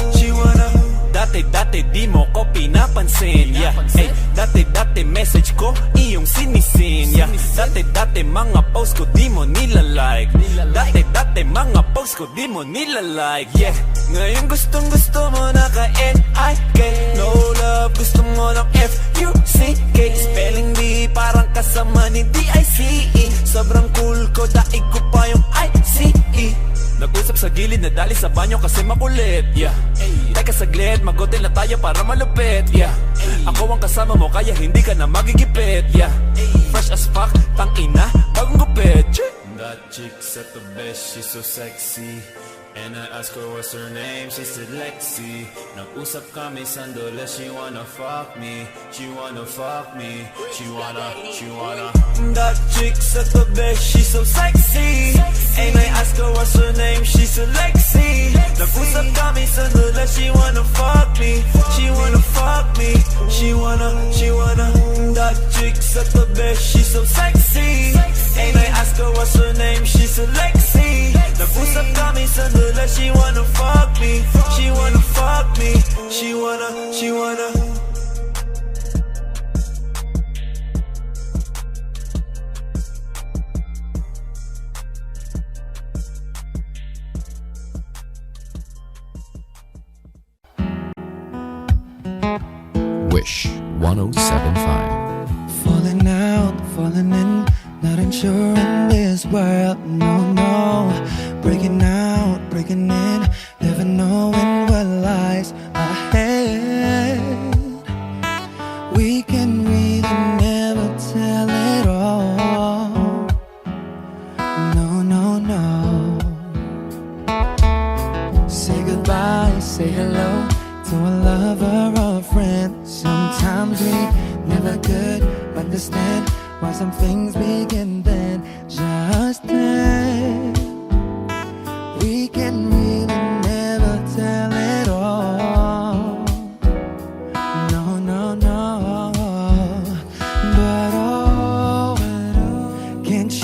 Dati di mo ko pinapansin. Yeah, ay, dati message ko iyong sinisin. Yeah, dati mga post ko di mo nilalike. Dati mga post ko di mo nilalike. Yeah, ngayon gustong mo na ka-N-I-K. No love, gusto mo ng F-U-C-K. Spelling bee parang kasama ni D-I-C-E. Sobrang cool ko, daig ko pa yung I-C-E. Nag-usap sa gilid, nadali sa banyo kasi makulit. Yeah, teka saglit, mag-hotel na tayo para malupit. Yeah, ako ang kasama mo kaya hindi ka na magigipit. Yeah, fresh as fuck, tang ina, bagong gupit. That chick's at the best, she's so sexy. And I ask her what's her name, she said Lexi. Nag-usap kami sandali, she wanna fuck me. She wanna fuck me. She wanna. That chick's at the best, she's so sexy. And I ask her what's her name, she's so Lexi. Nag-usap kami sandali, she wanna fuck me. She wanna fuck me. She wanna. That chick's at the best, she's so sexy. And I ask her what's her name, she's so Lexi. Nag-usap kami sandali, she wanna fuck me. She wanna fuck me. She wanna. Wish 1075. Falling out, falling in, not unsure in this world, no. Breaking out, breaking in, never knowing what lies ahead. We can really never tell it all. No,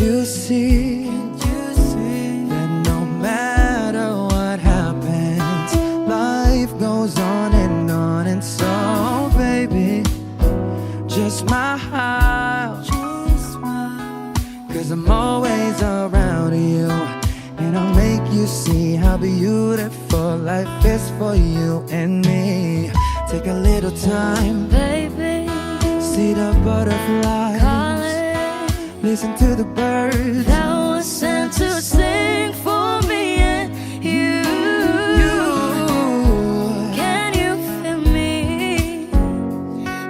you see that no matter what happens, life goes on, and so, baby, just smile. Cause I'm always around you, and I'll make you see how beautiful life is for you and me. Take a little time, Baby, see the butterflies, calling, listen to the birds. that was sent to sing for me and you. Can you feel me?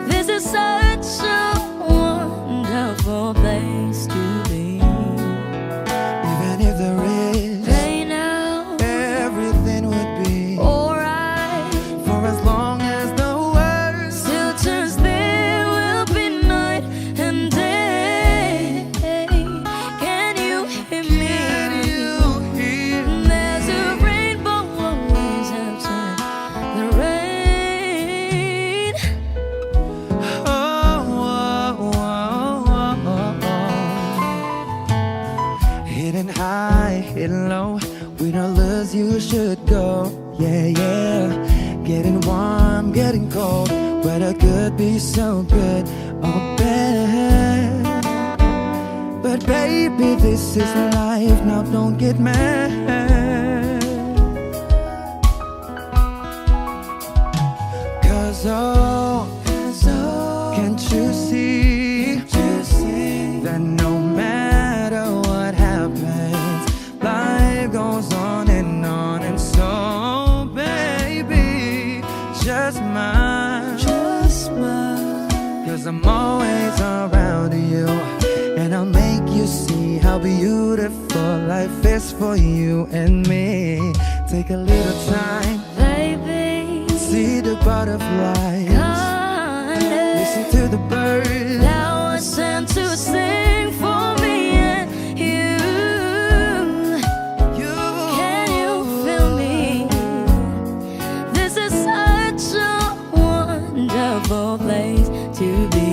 This is such a wonderful place to be. Even if there is Right now, everything would be alright. for as long as the world Still turns, there will be night and day. Can you hear me? There's a rainbow always after the rain. Hidden high, hidden low, with all lures you should go. Yeah, yeah. Getting warm, getting cold, weather could be so good or bad. But baby, this is life, now don't get mad. Cause oh, can't you see that no matter what happens, life goes on, and so, baby, just smile. Cause I'm always around you, and I'll make you see how beautiful life is for you and me. Take a little time, Baby, see the butterflies, calling, listen to the birds. that was sent to sing for me and you. Can you feel me? This is such a wonderful place to be.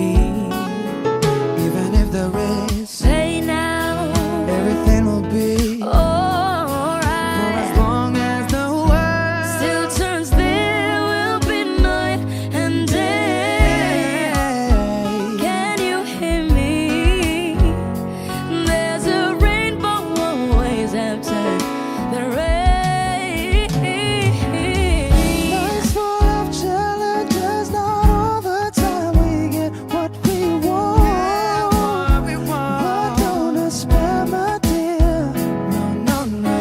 Even if there is, Say now, everything will be for alright. as long as the world Still turns, there will be night and day. Can you hear me? There's a rainbow always after the rain. Life's full of challenges, not all the time we get what we want. But don't despair, my dear. No, no, no.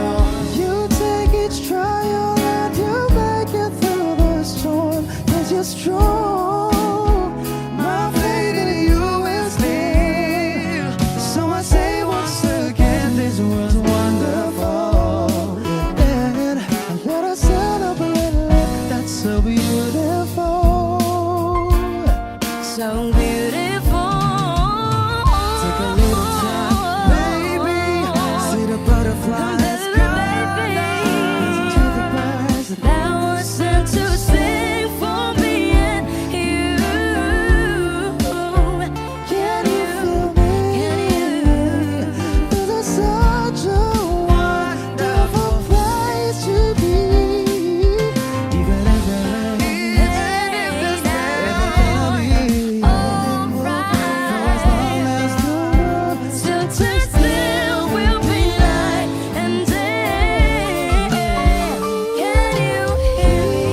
You take each trial and you make it through the storm. 'Cause you're strong. My faith in you is near. So I say once again, this was wonderful. And let us celebrate, that's so beautiful. So beautiful. Take a little time, baby. See the butterflies. Listen to the birds. That was sent to sing for me and you. Can you feel me? This is such a wonderful place to be. Even if there is everything will be for as long as the world Still turns, there will be night and day. Can you hear me?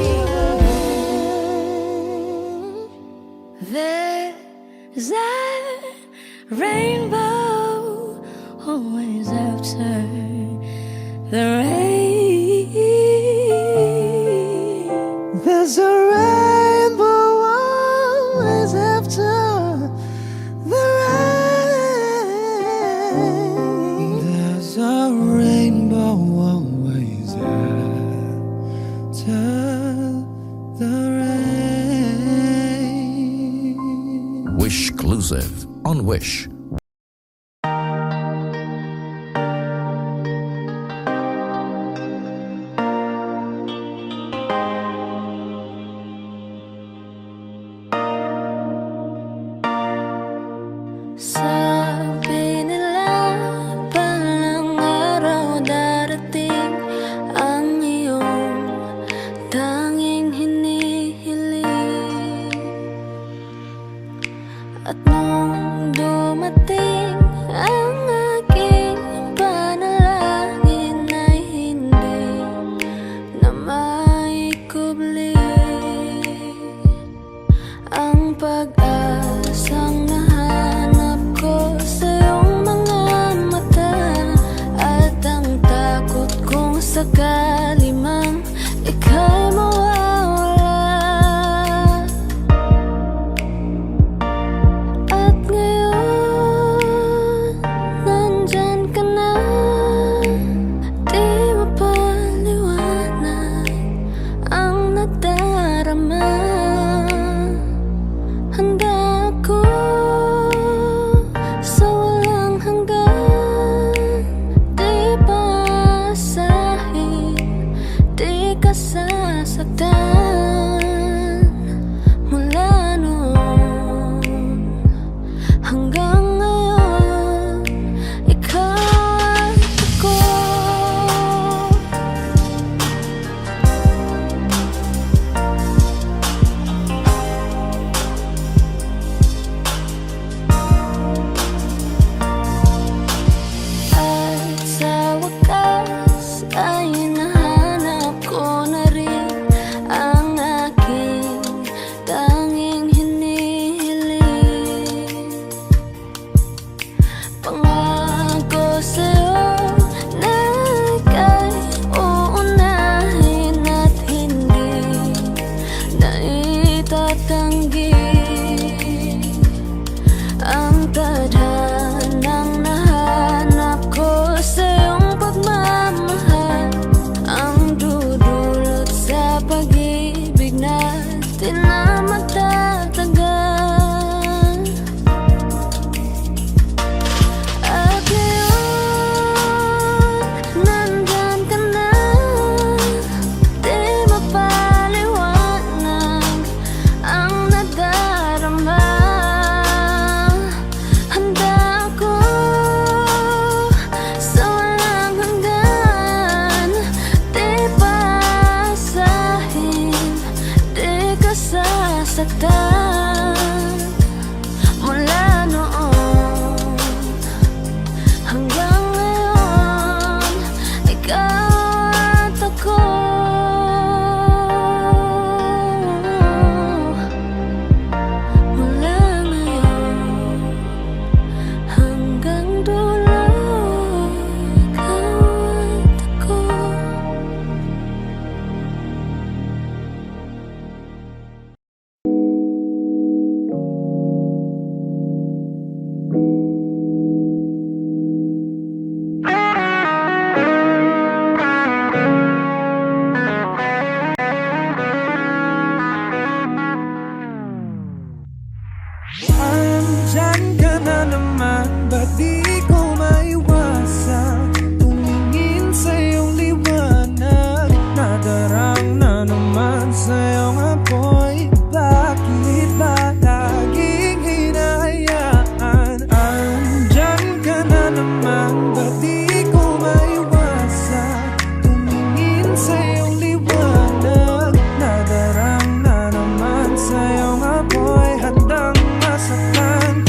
There's a rainbow always after the rain. There's a rainbow always after the rain. There's a rainbow always after the rain. Wish exclusive on Wish. Sabi nila naman, ba't di ko maiwasan tumingin sa iyong liwanag? Nadarang na naman sa iyong apoy, handang masaktan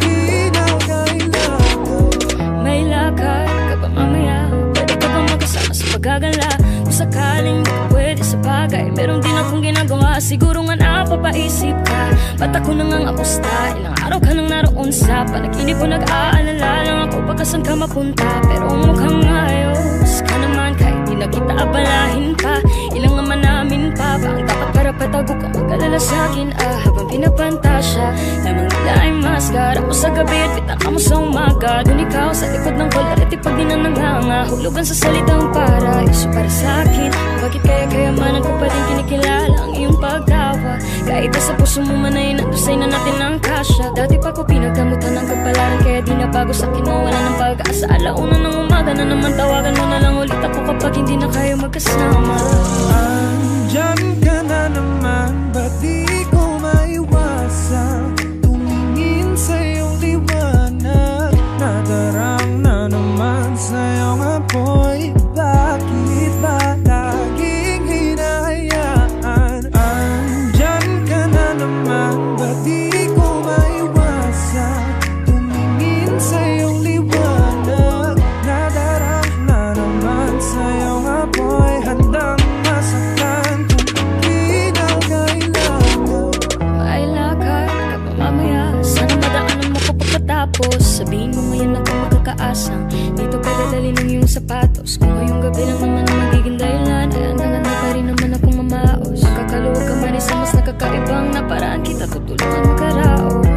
kung ikaw kailangan. May lakad ka ba mamaya? Pwede ka bang magkasama sa paggagala? Kung sakaling di ka pwede sa bagay, meron din akong ginagawa. Siguro nga napapaisip ka, ba't ako nang apusta? Ilang araw ka nang naroon sa panaginip ko, nag-aalala lang ako baka saan ka mapunta. Pero mukhang ayos ka naman, kahit di na kita abalahin pa. Ilang naman namin pa ba ang dapat para patago ka mag-alala sa'kin? Habang pinapantasya, lamang nila ay mascara mo sa gabi at pitaka mo sa umaga. Doon ikaw sa likod ng kolarete pag di na nanganga, hulugan sa salitang para iso para sa'kin. Bakit kaya kayamanan ko pa din kinikilala ang iyong pagtawa? Kahit sa puso mo man ay natusay na natin ang kasya. Dati pa ko pinagdamutan ng kapalaran, kaya di na bago sa'kin mawala ng pag-asa. Alauna ng umaga na naman, tawagan mo na lang ulit ako kapag hindi na kayo magkasama. Andyan ka na naman, ba't di ko maiwasan tumingin sa iyong liwanag? Nadarang na naman sa iyong apoy, bakit ba laging hinahayaan? Andyan ka na naman, ba't di ko maiwasan tumingin sa iyong liwanag? Nadarang na naman sa iyong apoy, handang masaktan kung ikaw kailangan. May lakad ka ba mamaya? Sana madaanan mo ko pagkatapos. Sabihin mo ngayon ako magkakaasang dito ka dadalhin ng iyong sapatos. Kung ngayong gabi lang naman ang magiging dahilan, ay handa pa rin naman akong mamaos. Makakaluwag ka man isa mas nakakaibang na paraan kita tutulungan magkaraos.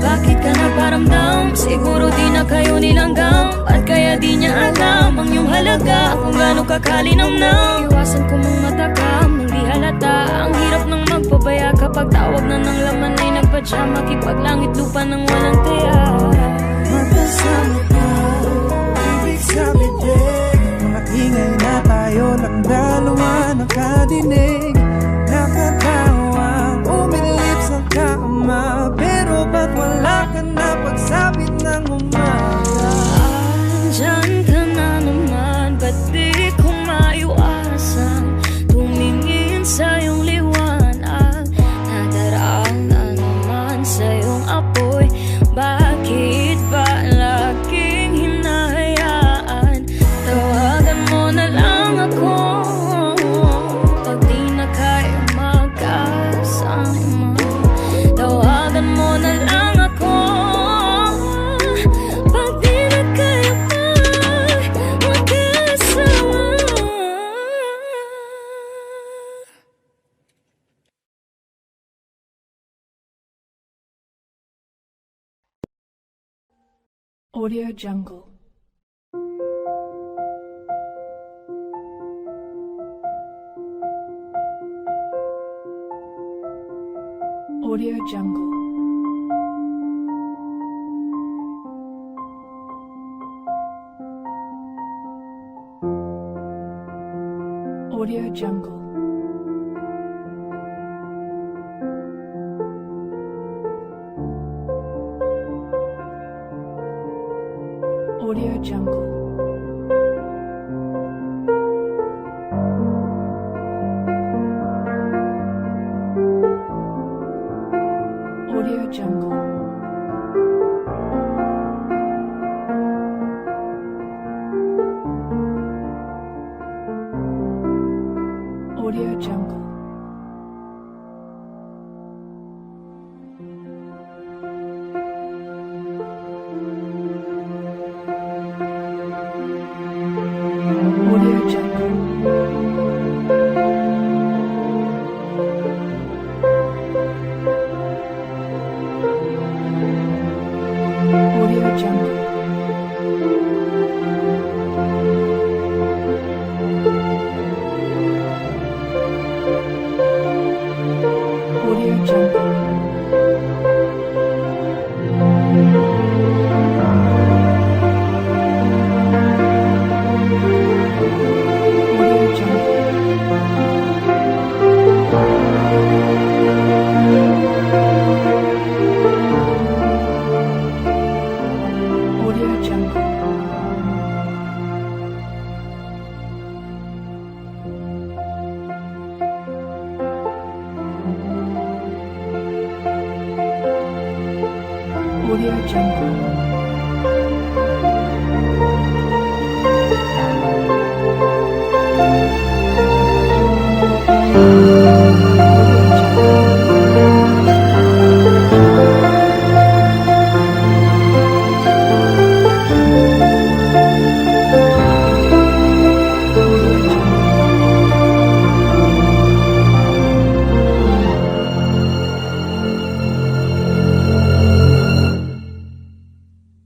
Bakit ka naparamdam? Siguro di na kayo nilanggam. At kaya di niya alam ang iyong halaga, kung gaano kakalinamnam. Iwasan ko mong matakam nang di halata. Ang hirap ng magpabaya kapag tawag na ng laman ay nagpadya. Makipaglangit lupa ng walang taya. Magkasama ka, ibig sabihin mga ingay na tayo lang dalawa nakadinig. Nakatawang umilip sa kama, pero ba't wala ka na pagsapit ng umaga? Andyan ka na naman, ba't di ko maiwasan tumingin sa iyong liwanag? Nadaraan na naman sa iyong apoy, bakit ba laging hinahayaan? Tawagan mo na lang ako pag di na kaya magkasama. Tawagan mo na lang ako pag di na kaya magkasama. Audio Jungle. Audio Jungle. Audio Jungle. Audio Jungle. Audio Jungle. Audio Jungle. Audio Jungle. Audio Jungle. Audio Jungle.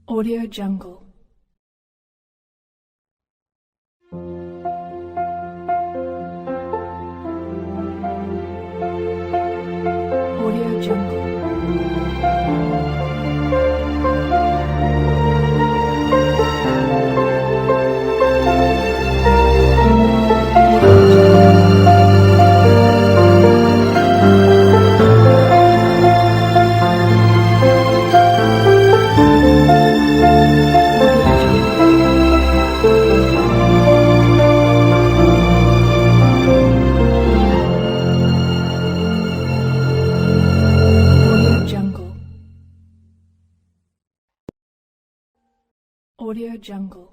Audio Jungle. Audio Jungle. Audio Jungle.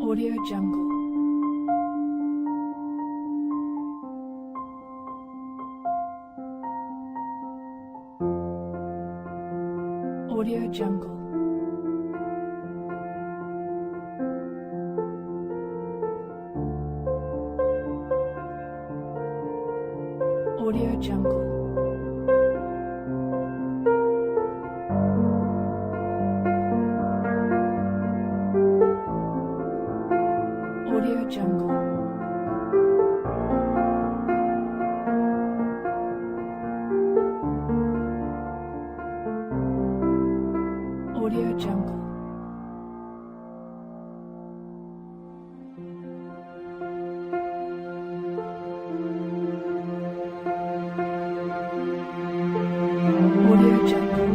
Audio Jungle. Audio Jungle. Audio Jungle. Audio Jungle. Audio Jungle. Audio Jungle. Audio Jungle. Audio Jungle.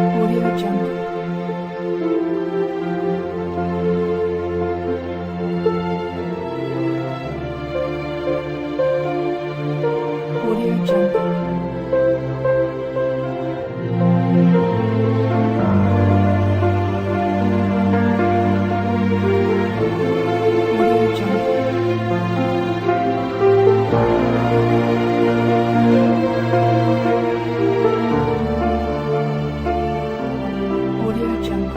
Audio Jungle. Audio Jungle. Audio Jungle.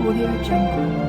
Audio Jungle.